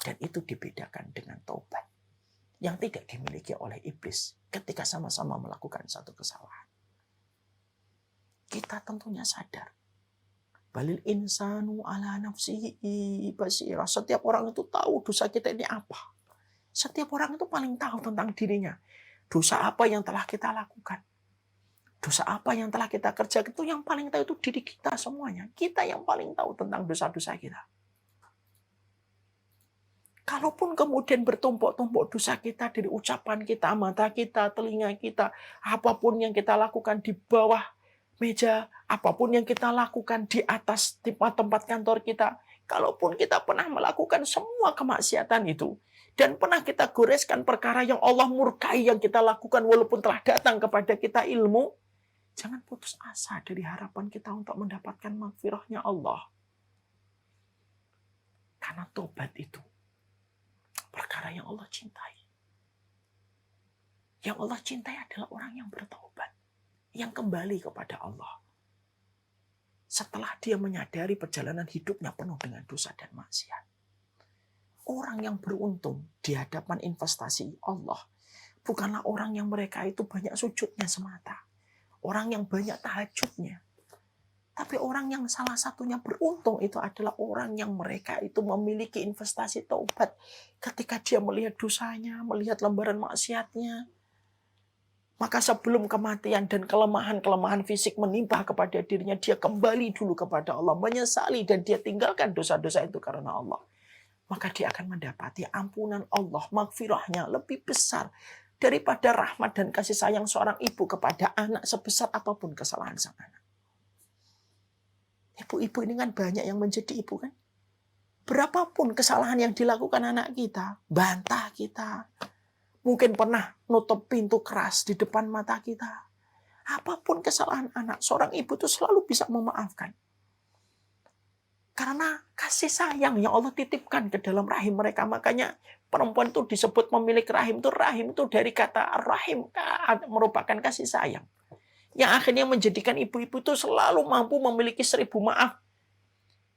Dan itu dibedakan dengan taubat yang tidak dimiliki oleh iblis ketika sama-sama melakukan satu kesalahan. Kita tentunya sadar. Balil insanu ala nafsihi basirah. Setiap orang itu tahu dosa kita ini apa. Setiap orang itu paling tahu tentang dirinya. Dosa apa yang telah kita lakukan. Dosa apa yang telah kita kerjakan. Itu yang paling tahu itu diri kita semuanya. Kita yang paling tahu tentang dosa-dosa kita. Kalaupun kemudian bertumpuk-tumpuk dosa kita dari ucapan kita, mata kita, telinga kita, apapun yang kita lakukan di bawah meja, apapun yang kita lakukan di atas tempat kantor kita, kalaupun kita pernah melakukan semua kemaksiatan itu, dan pernah kita goreskan perkara yang Allah murkai yang kita lakukan walaupun telah datang kepada kita ilmu, jangan putus asa dari harapan kita untuk mendapatkan maghfirahnya Allah. Karena tobat itu perkara yang Allah cintai. Yang Allah cintai adalah orang yang bertobat, yang kembali kepada Allah. Setelah dia menyadari perjalanan hidupnya penuh dengan dosa dan maksiat. Orang yang beruntung di hadapan investasi Allah bukanlah orang yang mereka itu banyak sujudnya semata. Orang yang banyak tahajudnya. Tapi orang yang salah satunya beruntung itu adalah orang yang mereka itu memiliki investasi taubat. Ketika dia melihat dosanya, melihat lembaran maksiatnya, maka sebelum kematian dan kelemahan-kelemahan fisik menimpa kepada dirinya, dia kembali dulu kepada Allah, menyesali dan dia tinggalkan dosa-dosa itu karena Allah. Maka dia akan mendapati ampunan Allah, maghfirahnya lebih besar daripada rahmat dan kasih sayang seorang ibu kepada anak sebesar apapun kesalahan sang anak. Ibu-ibu ini kan banyak yang menjadi ibu kan. Berapapun kesalahan yang dilakukan anak kita, bantah kita, mungkin pernah nutup pintu keras di depan mata kita. Apapun kesalahan anak, seorang ibu itu selalu bisa memaafkan. Karena kasih sayang yang Allah titipkan ke dalam rahim mereka. Makanya perempuan itu disebut memiliki rahim. Rahim itu dari kata rahim, merupakan kasih sayang. Yang akhirnya menjadikan ibu-ibu itu selalu mampu memiliki 1000 maaf.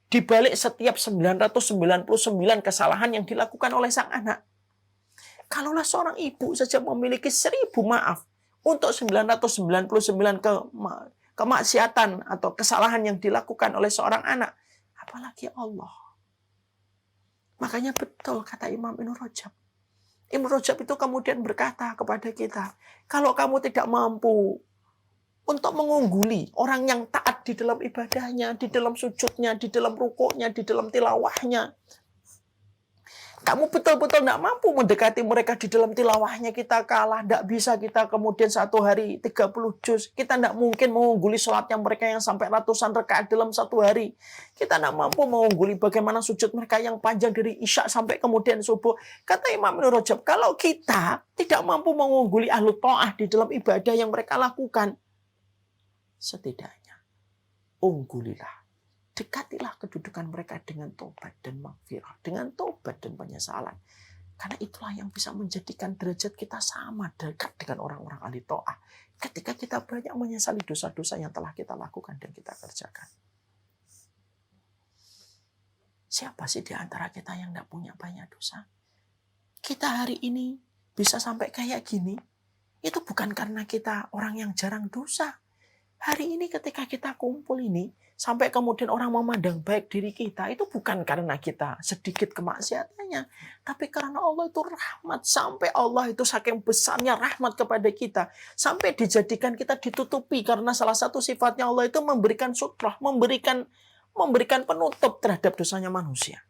Di balik setiap 999 kesalahan yang dilakukan oleh sang anak. Kalaulah seorang ibu saja memiliki 1000 maaf untuk 999 kemaksiatan atau kesalahan yang dilakukan oleh seorang anak, apalagi Allah. Makanya betul kata Imam Ibnu Rajab. Ibnu Rajab itu kemudian berkata kepada kita, kalau kamu tidak mampu untuk mengungguli orang yang taat di dalam ibadahnya, di dalam sujudnya, di dalam rukuknya, di dalam tilawahnya, kamu betul-betul tidak mampu mendekati mereka di dalam tilawahnya, kita kalah. Tidak bisa kita kemudian satu hari 30 juz. Kita tidak mungkin mengungguli sholatnya mereka yang sampai ratusan rakaat dalam satu hari. Kita tidak mampu mengungguli bagaimana sujud mereka yang panjang dari isya sampai kemudian subuh. Kata Imam Ibnu Rajab, kalau kita tidak mampu mengungguli ahlu ta'ah di dalam ibadah yang mereka lakukan, setidaknya unggulilah. Dekatilah kedudukan mereka dengan tobat dan maghfirah, dengan tobat dan penyesalan. Karena itulah yang bisa menjadikan derajat kita sama dekat dengan orang-orang ahli ta'ah. Ketika kita banyak menyesali dosa-dosa yang telah kita lakukan dan kita kerjakan. Siapa sih di antara kita yang tidak punya banyak dosa? Kita hari ini bisa sampai kayak gini, itu bukan karena kita orang yang jarang dosa. Hari ini ketika kita kumpul ini, sampai kemudian orang memandang baik diri kita, itu bukan karena kita sedikit kemaksiatannya, tapi karena Allah itu rahmat. Sampai Allah itu saking besarnya rahmat kepada kita, sampai dijadikan kita ditutupi, karena salah satu sifatnya Allah itu memberikan sutrah, memberikan penutup terhadap dosanya manusia.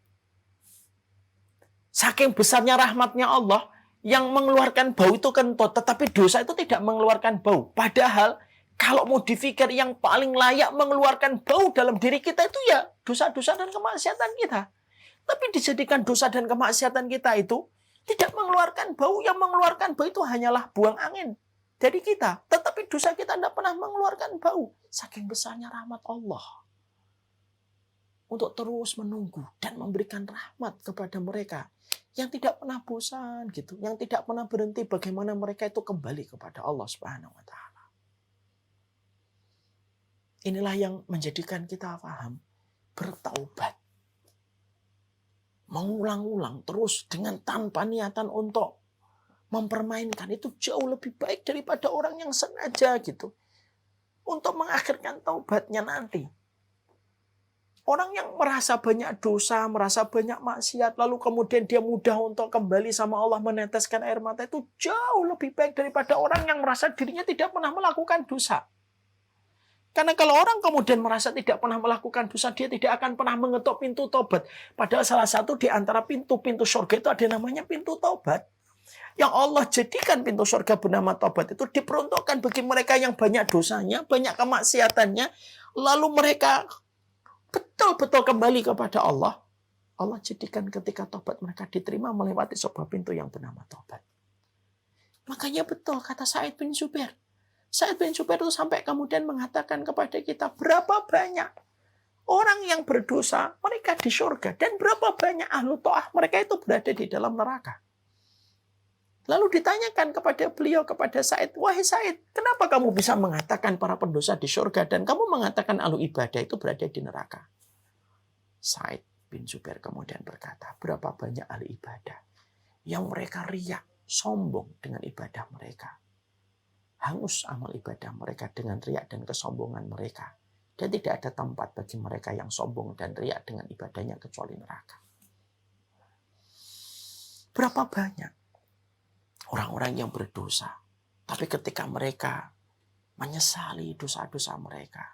Saking besarnya rahmatnya Allah, yang mengeluarkan bau itu kentut, tetapi dosa itu tidak mengeluarkan bau. Padahal kalau mau difikir yang paling layak mengeluarkan bau dalam diri kita itu ya dosa-dosa dan kemaksiatan kita. Tapi dijadikan dosa dan kemaksiatan kita itu tidak mengeluarkan bau. Yang mengeluarkan bau itu hanyalah buang angin dari kita. Tetapi dosa kita tidak pernah mengeluarkan bau. Saking besarnya rahmat Allah. Untuk terus menunggu dan memberikan rahmat kepada mereka. Yang tidak pernah bosan gitu. Yang tidak pernah berhenti bagaimana mereka itu kembali kepada Allah Subhanahu wa Ta'ala. Inilah yang menjadikan kita paham, bertaubat. Mengulang-ulang terus dengan tanpa niatan untuk mempermainkan itu jauh lebih baik daripada orang yang sengaja gitu. Untuk mengakhirkan taubatnya nanti. Orang yang merasa banyak dosa, merasa banyak maksiat, lalu kemudian dia mudah untuk kembali sama Allah meneteskan air mata itu jauh lebih baik daripada orang yang merasa dirinya tidak pernah melakukan dosa. Karena kalau orang kemudian merasa tidak pernah melakukan dosa, dia tidak akan pernah mengetuk pintu tobat. Padahal salah satu di antara pintu-pintu surga itu ada namanya pintu tobat. Yang Allah jadikan pintu surga bernama tobat itu diperuntukkan bagi mereka yang banyak dosanya, banyak kemaksiatannya. Lalu mereka betul-betul kembali kepada Allah. Allah jadikan ketika tobat mereka diterima melewati sebuah pintu yang bernama tobat. Makanya betul kata Sa'id bin Jubair. Sa'id bin Jubair itu sampai kemudian mengatakan kepada kita berapa banyak orang yang berdosa mereka di surga dan berapa banyak ahlu ta'ah mereka itu berada di dalam neraka. Lalu ditanyakan kepada beliau, kepada Sa'id, wahai Sa'id, kenapa kamu bisa mengatakan para pendosa di surga dan kamu mengatakan ahlu ibadah itu berada di neraka? Sa'id bin Jubair kemudian berkata, berapa banyak ahli ibadah yang mereka riak, sombong dengan ibadah mereka. Hangus amal ibadah mereka dengan riak dan kesombongan mereka. Dan tidak ada tempat bagi mereka yang sombong dan riak dengan ibadahnya kecuali neraka. Berapa banyak orang-orang yang berdosa. Tapi ketika mereka menyesali dosa-dosa mereka.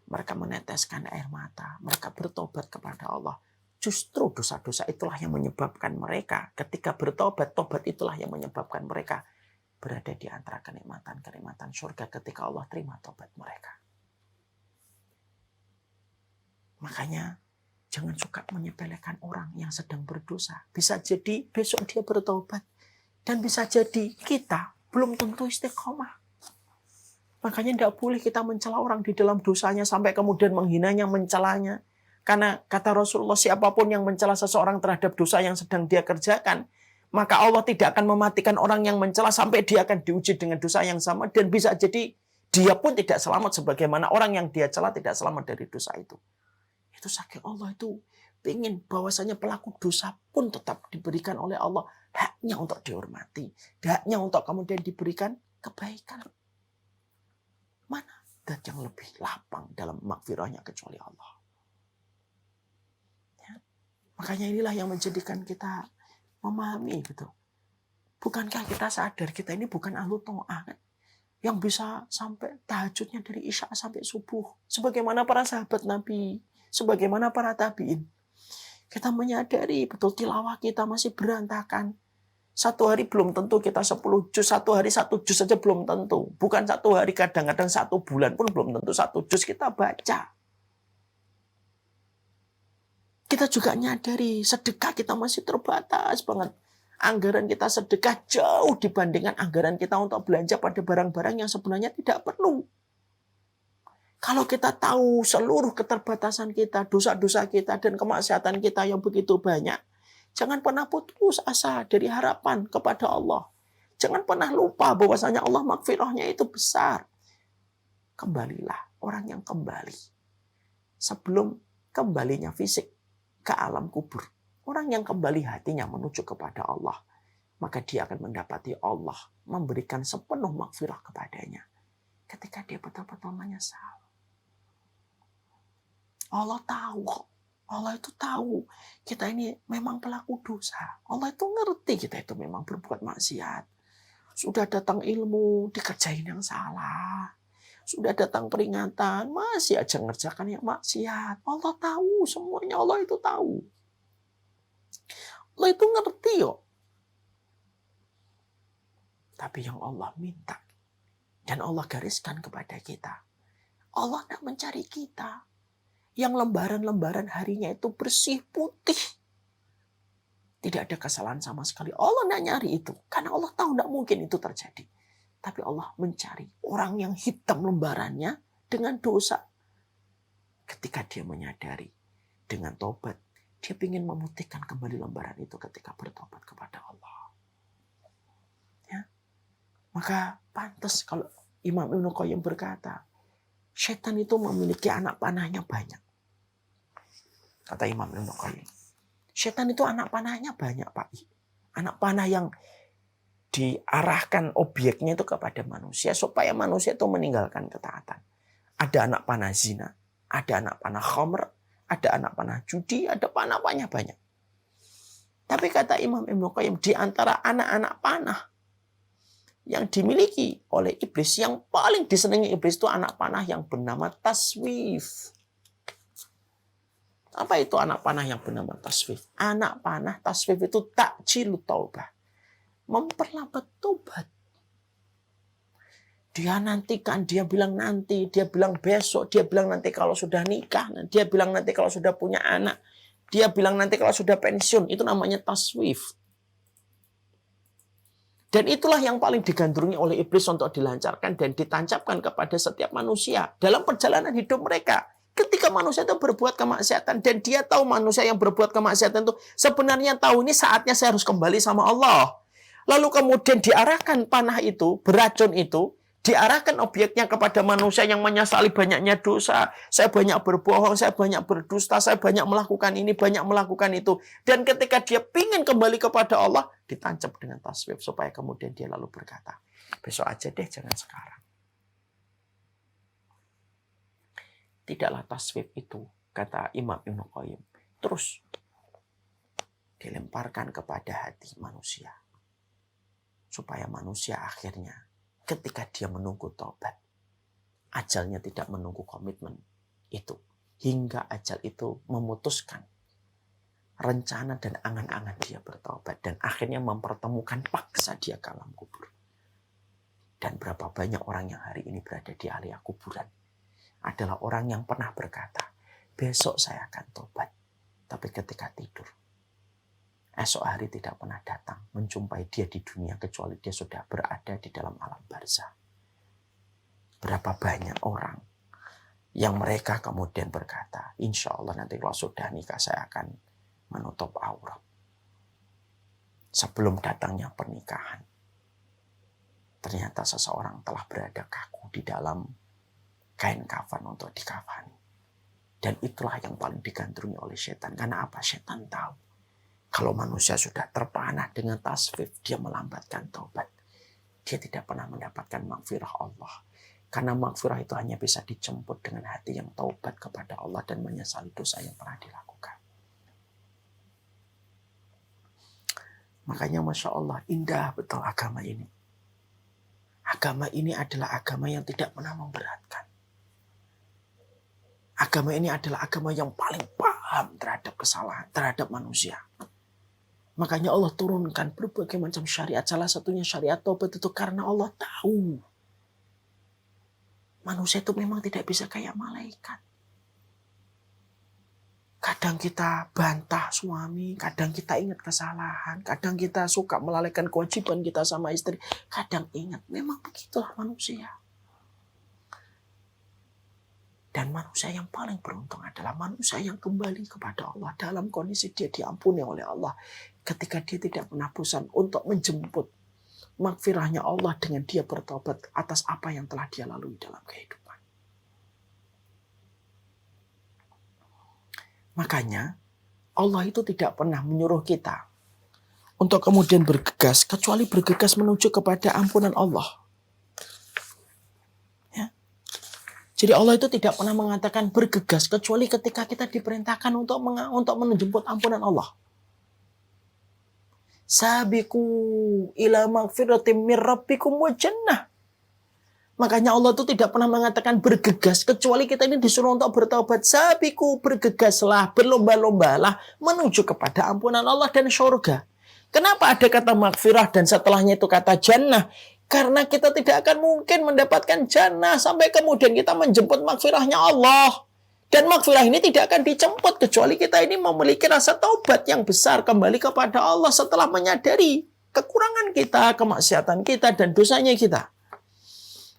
Mereka meneteskan air mata. Mereka bertobat kepada Allah. Justru dosa-dosa itulah yang menyebabkan mereka. Ketika bertobat, tobat itulah yang menyebabkan mereka berada di antara kenikmatan-kenikmatan surga ketika Allah terima tobat mereka. Makanya jangan suka menyepelekan orang yang sedang berdosa. Bisa jadi besok dia bertobat. Dan bisa jadi kita belum tentu istiqomah. Makanya tidak boleh kita mencela orang di dalam dosanya sampai kemudian menghinanya, mencelanya. Karena kata Rasulullah, siapapun yang mencela seseorang terhadap dosa yang sedang dia kerjakan, maka Allah tidak akan mematikan orang yang mencela sampai dia akan diuji dengan dosa yang sama. Dan bisa jadi dia pun tidak selamat sebagaimana orang yang dia cela tidak selamat dari dosa itu. Itu saking Allah itu ingin bahwasanya pelaku dosa pun tetap diberikan oleh Allah haknya untuk dihormati, haknya untuk kemudian diberikan kebaikan. Mana dat yang lebih lapang dalam makfirahnya kecuali Allah. Ya. Makanya inilah yang menjadikan kita memahami gitu. Bukankah kita sadar kita ini bukan ahlu ta'ah kan? Yang bisa sampai tahajudnya dari isya sampai subuh. Sebagaimana para sahabat Nabi, sebagaimana para tabi'in. Kita menyadari betul tilawah kita masih berantakan. Satu hari belum tentu kita 10 juz, satu hari 1 juz saja belum tentu. Bukan satu hari, kadang-kadang 1 bulan pun belum tentu 1 juz kita baca. Kita juga nyadari sedekah kita masih terbatas banget. Anggaran kita sedekah jauh dibandingkan anggaran kita untuk belanja pada barang-barang yang sebenarnya tidak perlu. Kalau kita tahu seluruh keterbatasan kita, dosa-dosa kita, dan kemaksiatan kita yang begitu banyak, jangan pernah putus asa dari harapan kepada Allah. Jangan pernah lupa bahwasanya Allah makfirahnya itu besar. Kembalilah orang yang kembali. Sebelum kembalinya fisik ke alam kubur. Orang yang kembali hatinya menuju kepada Allah. Maka dia akan mendapati Allah memberikan sepenuh makfirah kepadanya. Ketika dia betul-betul menyesal. Allah tahu kok. Allah itu tahu kita ini memang pelaku dosa. Allah itu ngerti kita itu memang berbuat maksiat. Sudah datang ilmu, dikerjain yang salah. Sudah datang peringatan, masih aja ngerjakan yang maksiat. Allah tahu semuanya, Allah itu tahu. Allah itu ngerti kok. Tapi yang Allah minta dan Allah gariskan kepada kita. Allah tidak mencari kita. Yang lembaran-lembaran harinya itu bersih, putih. Tidak ada kesalahan sama sekali. Allah tidak nyari itu. Karena Allah tahu tidak mungkin itu terjadi. Tapi Allah mencari orang yang hitam lembarannya dengan dosa. Ketika dia menyadari dengan tobat, dia ingin memutihkan kembali lembaran itu ketika bertobat kepada Allah. Ya. Maka pantas kalau Imam Ibnu Qayyim berkata, setan itu memiliki anak panahnya banyak. Kata Imam Ibnu Qayyim. Setan itu anak panahnya banyak, Pak. Anak panah yang diarahkan objeknya itu kepada manusia supaya manusia itu meninggalkan ketaatan. Ada anak panah zina, ada anak panah khamr, ada anak panah judi, ada panah-panah banyak. Tapi kata Imam Ibnu Qayyim, di antara anak-anak panah yang dimiliki oleh iblis, yang paling disenangi iblis itu anak panah yang bernama taswif. Apa itu anak panah yang bernama taswif? Anak panah taswif itu takjilut taubah. Memperlambat tobat. Dia nantikan, dia bilang nanti, dia bilang besok, dia bilang nanti kalau sudah nikah, dia bilang nanti kalau sudah punya anak, dia bilang nanti kalau sudah pensiun. Itu namanya taswif. Dan itulah yang paling digandrungi oleh iblis untuk dilancarkan dan ditancapkan kepada setiap manusia dalam perjalanan hidup mereka. Ketika manusia itu berbuat kemaksiatan dan dia tahu manusia yang berbuat kemaksiatan itu sebenarnya tahu ini saatnya saya harus kembali sama Allah. Lalu kemudian diarahkan panah itu, beracun itu, diarahkan objeknya kepada manusia yang menyesali banyaknya dosa. Saya banyak berbohong, saya banyak berdusta, saya banyak melakukan ini, banyak melakukan itu. Dan ketika dia ingin kembali kepada Allah, ditancap dengan taswif supaya kemudian dia lalu berkata, besok aja deh, jangan sekarang. Tidaklah taswif itu, kata Imam Ibnu Qayyim, terus dilemparkan kepada hati manusia. Supaya manusia akhirnya ketika dia menunggu taubat, ajalnya tidak menunggu komitmen itu. Hingga ajal itu memutuskan rencana dan angan-angan dia bertaubat. Dan akhirnya mempertemukan paksa dia ke alam kubur. Dan berapa banyak orang yang hari ini berada di area kuburan adalah orang yang pernah berkata, besok saya akan tobat. Tapi ketika tidur, esok hari tidak pernah datang menjumpai dia di dunia kecuali dia sudah berada di dalam alam barzah. Berapa banyak orang yang mereka kemudian berkata, insya Allah nanti kalau sudah nikah saya akan menutup aurat. Sebelum datangnya pernikahan, ternyata seseorang telah berada kaku di dalam kain kafan untuk dikafani. Dan itulah yang paling digandrungi oleh setan. Karena apa? Setan tahu kalau manusia sudah terpanah dengan tasfif, dia melambatkan taubat. Dia tidak pernah mendapatkan maghfirah Allah. Karena maghfirah itu hanya bisa dijemput dengan hati yang taubat kepada Allah dan menyesali dosa yang pernah dilakukan. Makanya Masya Allah, indah betul agama ini. Agama ini adalah agama yang tidak pernah memberatkan. Agama ini adalah agama yang paling paham terhadap kesalahan, terhadap manusia. Makanya Allah turunkan berbagai macam syariat. Salah satunya syariat taubat itu karena Allah tahu manusia itu memang tidak bisa kayak malaikat. Kadang kita bantah suami, kadang kita ingat kesalahan, kadang kita suka melalaikan kewajiban kita sama istri, kadang ingat. Memang begitulah manusia. Dan manusia yang paling beruntung adalah manusia yang kembali kepada Allah dalam kondisi dia diampuni oleh Allah. Ketika dia tidak pernah bosan untuk menjemput maghfirahnya Allah dengan dia bertobat atas apa yang telah dia lalui dalam kehidupan. Makanya Allah itu tidak pernah menyuruh kita untuk kemudian bergegas, kecuali bergegas menuju kepada ampunan Allah. Jadi Allah itu tidak pernah mengatakan bergegas kecuali ketika kita diperintahkan untuk menjemput ampunan Allah. Sabiqu ila magfiratim mir rabbikum wa jannah. Makanya Allah itu tidak pernah mengatakan bergegas kecuali kita ini disuruh untuk bertaubat. Sabiqu, bergegaslah, berlomba-lombalah menuju kepada ampunan Allah dan surga. Kenapa ada kata magfirah dan setelahnya itu kata jannah? Karena kita tidak akan mungkin mendapatkan jannah sampai kemudian kita menjemput maghfirahnya Allah. Dan maghfirah ini tidak akan dijemput kecuali kita ini memiliki rasa taubat yang besar kembali kepada Allah setelah menyadari kekurangan kita, kemaksiatan kita, dan dosanya kita.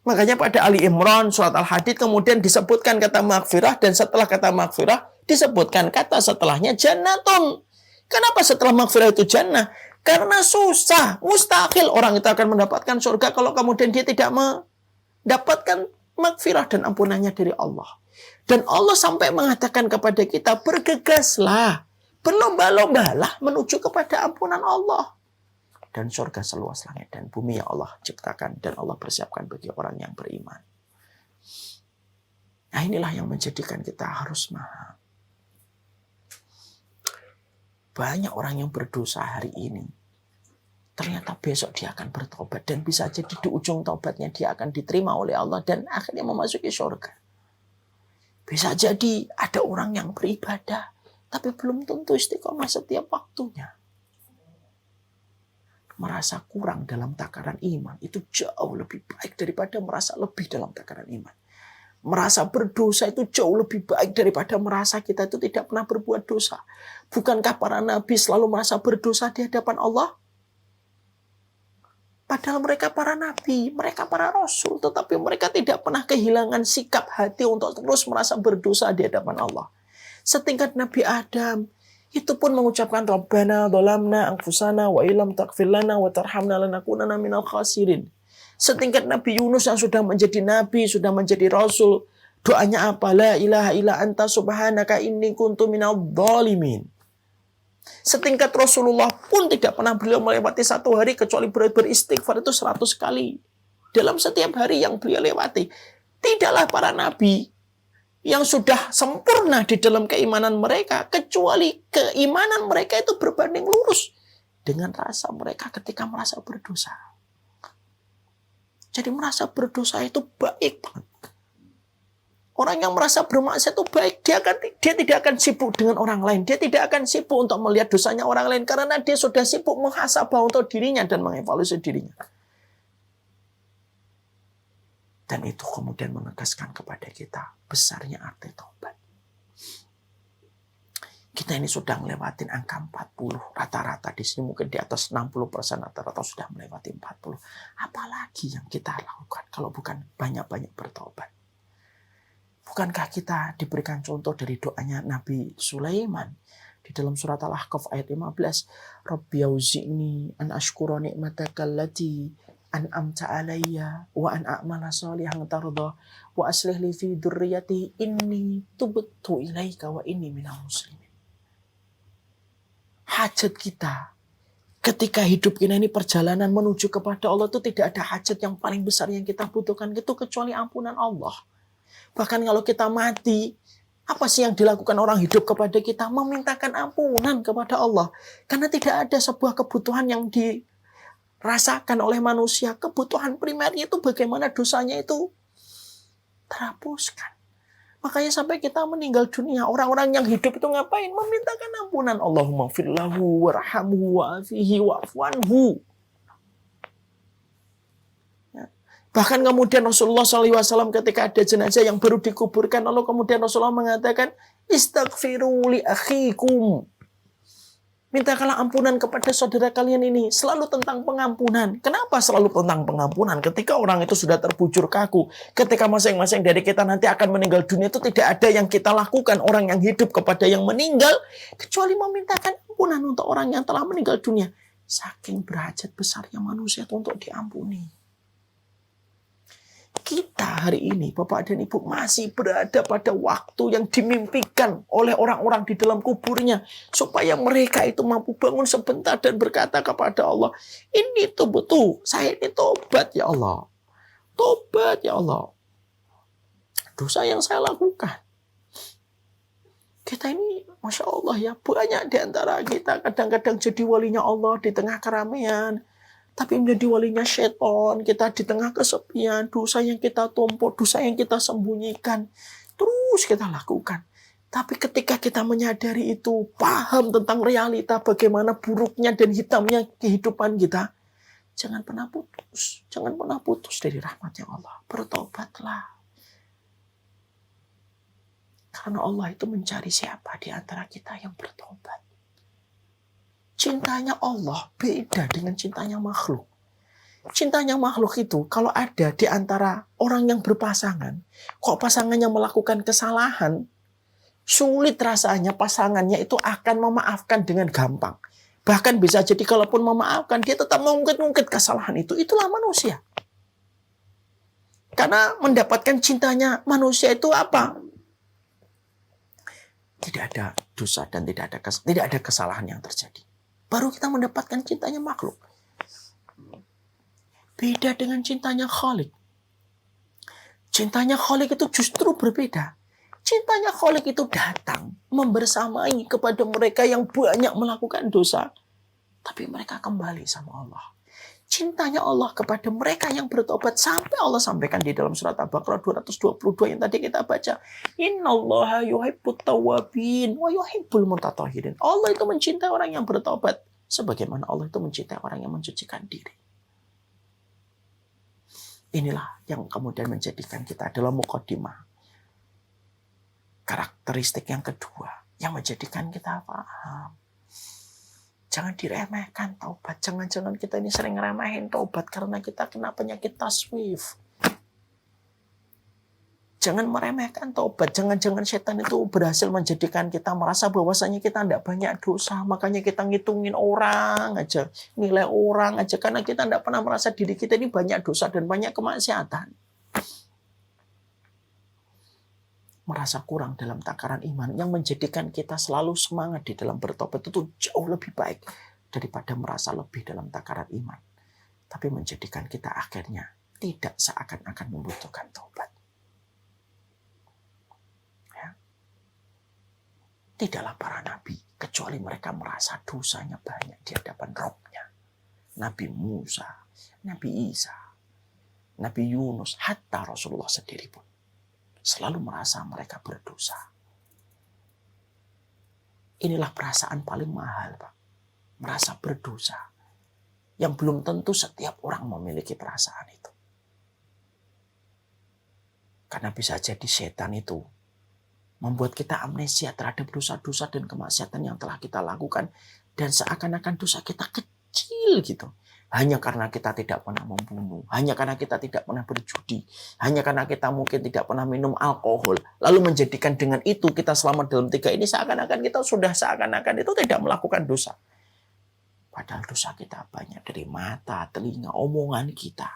Makanya pada Ali Imran surat Al-Hadid kemudian disebutkan kata maghfirah dan setelah kata maghfirah disebutkan kata setelahnya jannatun. Kenapa setelah maghfirah itu jannah? Karena susah, mustahil orang itu akan mendapatkan surga kalau kemudian dia tidak mendapatkan maghfirah dan ampunannya dari Allah. Dan Allah sampai mengatakan kepada kita, bergegaslah, berlomba-lombalah menuju kepada ampunan Allah. Dan surga seluas langit dan bumi yang Allah ciptakan dan Allah persiapkan bagi orang yang beriman. Nah inilah yang menjadikan kita harus mahal. Banyak orang yang berdosa hari ini. Ternyata besok dia akan bertobat. Dan bisa jadi di ujung tobatnya dia akan diterima oleh Allah. Dan akhirnya memasuki surga. Bisa jadi ada orang yang beribadah. Tapi belum tentu istiqomah setiap waktunya. Merasa kurang dalam takaran iman. Itu jauh lebih baik daripada merasa lebih dalam takaran iman. Merasa berdosa itu jauh lebih baik daripada merasa kita itu tidak pernah berbuat dosa. Bukankah para nabi selalu merasa berdosa di hadapan Allah? Padahal mereka para nabi, mereka para rasul, tetapi mereka tidak pernah kehilangan sikap hati untuk terus merasa berdosa di hadapan Allah. Setingkat Nabi Adam, itu pun mengucapkan Rabbana dhalamna anfusana wa illam taghfir lana wa tarhamna lanakunanna minal khasirin. Setingkat Nabi Yunus yang sudah menjadi nabi, sudah menjadi rasul, doanya apa? La ilaha illa anta subhanaka inni kuntu minadh dhalimin. Setingkat Rasulullah pun tidak pernah beliau melewati satu hari kecuali beristighfar itu 100 kali. Dalam setiap hari yang beliau lewati. Tidaklah para nabi yang sudah sempurna di dalam keimanan mereka, kecuali keimanan mereka itu berbanding lurus dengan rasa mereka ketika merasa berdosa. Jadi merasa berdosa itu baik banget. Orang yang merasa bermaksiat itu baik. Dia tidak akan sibuk dengan orang lain. Dia tidak akan sibuk untuk melihat dosanya orang lain. Karena dia sudah sibuk muhasabah untuk dirinya dan mengevaluasi dirinya. Dan itu kemudian menegaskan kepada kita besarnya arti taubat. Kita ini sudah ngelewatin angka 40 rata-rata. Di sini mungkin di atas 60% rata-rata sudah melewati 40. Apalagi yang kita lakukan kalau bukan banyak-banyak bertobat. Bukankah kita diberikan contoh dari doanya Nabi Sulaiman di dalam surat Al-Ahqaf ayat 15. Rabbi auzi'ni an ashkura ni'mataka allati an'amta alayya wa an a'mala salihan tarda wa aslih li fi dzurriyyati inni tubtu ilaika wa inni minal muslimin. Hajat kita ketika hidup kita ini perjalanan menuju kepada Allah itu tidak ada hajat yang paling besar yang kita butuhkan itu kecuali ampunan Allah. Bahkan kalau kita mati, apa sih yang dilakukan orang hidup kepada kita? Memintakan ampunan kepada Allah. Karena tidak ada sebuah kebutuhan yang dirasakan oleh manusia. Kebutuhan primernya itu bagaimana dosanya itu terhapuskan. Makanya sampai kita meninggal dunia, orang-orang yang hidup itu ngapain? Memintakan ampunan. Allahumma firlahu warhamhu wa'afihi wa'afuanhu. Ya. Bahkan kemudian Rasulullah SAW ketika ada jenazah yang baru dikuburkan, lalu kemudian Rasulullah mengatakan, istaghfiru li akhikum. Mintakanlah ampunan kepada saudara kalian ini. Selalu tentang pengampunan. Kenapa selalu tentang pengampunan? Ketika orang itu sudah terbujur kaku. Ketika masing-masing dari kita nanti akan meninggal dunia itu tidak ada yang kita lakukan. Orang yang hidup kepada yang meninggal. Kecuali memintakan ampunan untuk orang yang telah meninggal dunia. Saking berhajat besarnya manusia itu untuk diampuni. Kita hari ini, Bapak dan Ibu, masih berada pada waktu yang dimimpikan oleh orang-orang di dalam kuburnya. Supaya mereka itu mampu bangun sebentar dan berkata kepada Allah, ini tuh betul, saya ini tobat ya Allah. Tobat ya Allah. Dosa yang saya lakukan. Kita ini, Masya Allah ya, banyak di antara kita kadang-kadang jadi walinya Allah di tengah keramaian. Tapi menjadi walinya setan, kita di tengah kesepian, dosa yang kita tumpuk, dosa yang kita sembunyikan, terus kita lakukan. Tapi ketika kita menyadari itu, paham tentang realita bagaimana buruknya dan hitamnya kehidupan kita, jangan pernah putus dari rahmatnya Allah. Bertobatlah. Karena Allah itu mencari siapa di antara kita yang bertobat. Cintanya Allah beda dengan cintanya makhluk. Cintanya makhluk itu kalau ada di antara orang yang berpasangan, kok pasangannya melakukan kesalahan, sulit rasanya pasangannya itu akan memaafkan dengan gampang. Bahkan bisa jadi kalaupun memaafkan, dia tetap mengungkit-ungkit kesalahan itu. Itulah manusia. Karena mendapatkan cintanya manusia itu apa? Tidak ada dosa dan tidak ada kesalahan yang terjadi. Baru kita mendapatkan cintanya makhluk. Beda dengan cintanya Khalik. Cintanya Khalik itu justru berbeda. Cintanya Khalik itu datang membersamai kepada mereka yang banyak melakukan dosa. Tapi mereka kembali sama Allah. Cintanya Allah kepada mereka yang bertobat. Sampai Allah sampaikan di dalam surat Al-Baqarah 222 yang tadi kita baca. Innallaha yuhibbut tawwabin wa yuhibbul mutatahhirin. Allah itu mencintai orang yang bertobat. Sebagaimana Allah itu mencintai orang yang mencucikan diri. Inilah yang kemudian menjadikan kita dalam mukadimah. Karakteristik yang kedua. Yang menjadikan kita paham. Jangan diremehkan taubat. Jangan-jangan kita ini sering ngeremehin taubat karena kita kena penyakit taswif. Jangan meremehkan taubat. Jangan-jangan setan itu berhasil menjadikan kita merasa bahwasanya kita tidak banyak dosa. Makanya kita ngitungin orang aja. Nilai orang aja. Karena kita tidak pernah merasa diri kita ini banyak dosa dan banyak kemaksiatan. Merasa kurang dalam takaran iman. Yang menjadikan kita selalu semangat di dalam bertobat itu jauh lebih baik daripada merasa lebih dalam takaran iman. Tapi menjadikan kita akhirnya tidak seakan-akan membutuhkan taubat. Tidaklah para nabi, kecuali mereka merasa dosanya banyak di hadapan Rabb-nya. Nabi Musa, Nabi Isa, Nabi Yunus, hatta Rasulullah sendiri pun selalu merasa mereka berdosa. Inilah perasaan paling mahal, Pak. Merasa berdosa. Yang belum tentu setiap orang memiliki perasaan itu. Karena bisa jadi setan itu Membuat kita amnesia terhadap dosa-dosa dan kemaksiatan yang telah kita lakukan. Dan seakan-akan dosa kita kecil gitu. Hanya karena kita tidak pernah membunuh. Hanya karena kita tidak pernah berjudi. Hanya karena kita mungkin tidak pernah minum alkohol. Lalu menjadikan dengan itu kita selamat dalam 3 ini. Seakan-akan kita sudah seakan-akan itu tidak melakukan dosa. Padahal dosa kita banyak dari mata, telinga, omongan kita.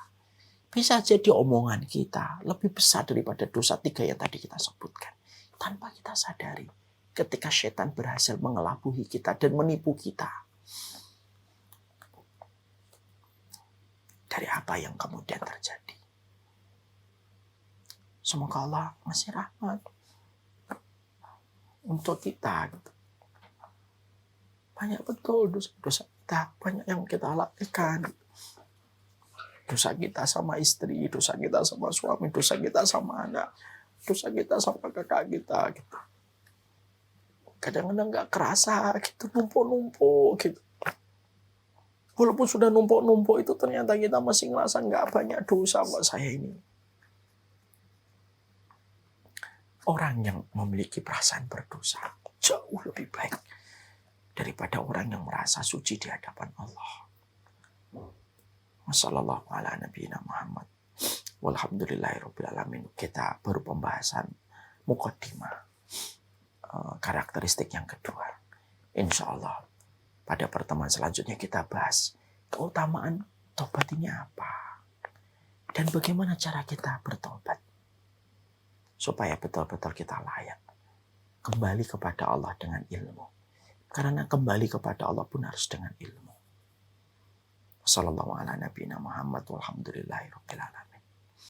Bisa jadi omongan kita lebih besar daripada dosa 3 yang tadi kita sebutkan. Tanpa kita sadari ketika setan berhasil mengelabui kita dan menipu kita. Dari apa yang kemudian terjadi. Semoga Allah ngasih rahmat untuk kita. Banyak betul dosa-dosa kita. Banyak yang kita lakukan. Dosa kita sama istri, dosa kita sama suami, dosa kita sama anak, dosa kita sama kakak kita. Gitu. Kadang-kadang gak kerasa, gitu, numpuk-numpuk. Gitu. Walaupun sudah numpuk-numpuk itu ternyata kita masih ngerasa gak banyak dosa buat saya ini. Orang yang memiliki perasaan berdosa jauh lebih baik daripada orang yang merasa suci di hadapan Allah. Wassallallahu ala nabiyina Muhammad. Walhamdulillahirabbil alamin. Kita baru pembahasan muqaddimah, karakteristik yang kedua. Insya Allah pada pertemuan selanjutnya kita bahas keutamaan tobat ini apa dan bagaimana cara kita bertobat supaya betul-betul kita layak kembali kepada Allah dengan ilmu. Karena kembali kepada Allah pun harus dengan ilmu. Sallallahu ala nabiyina Muhammad walhamdulillahirabbil alamin.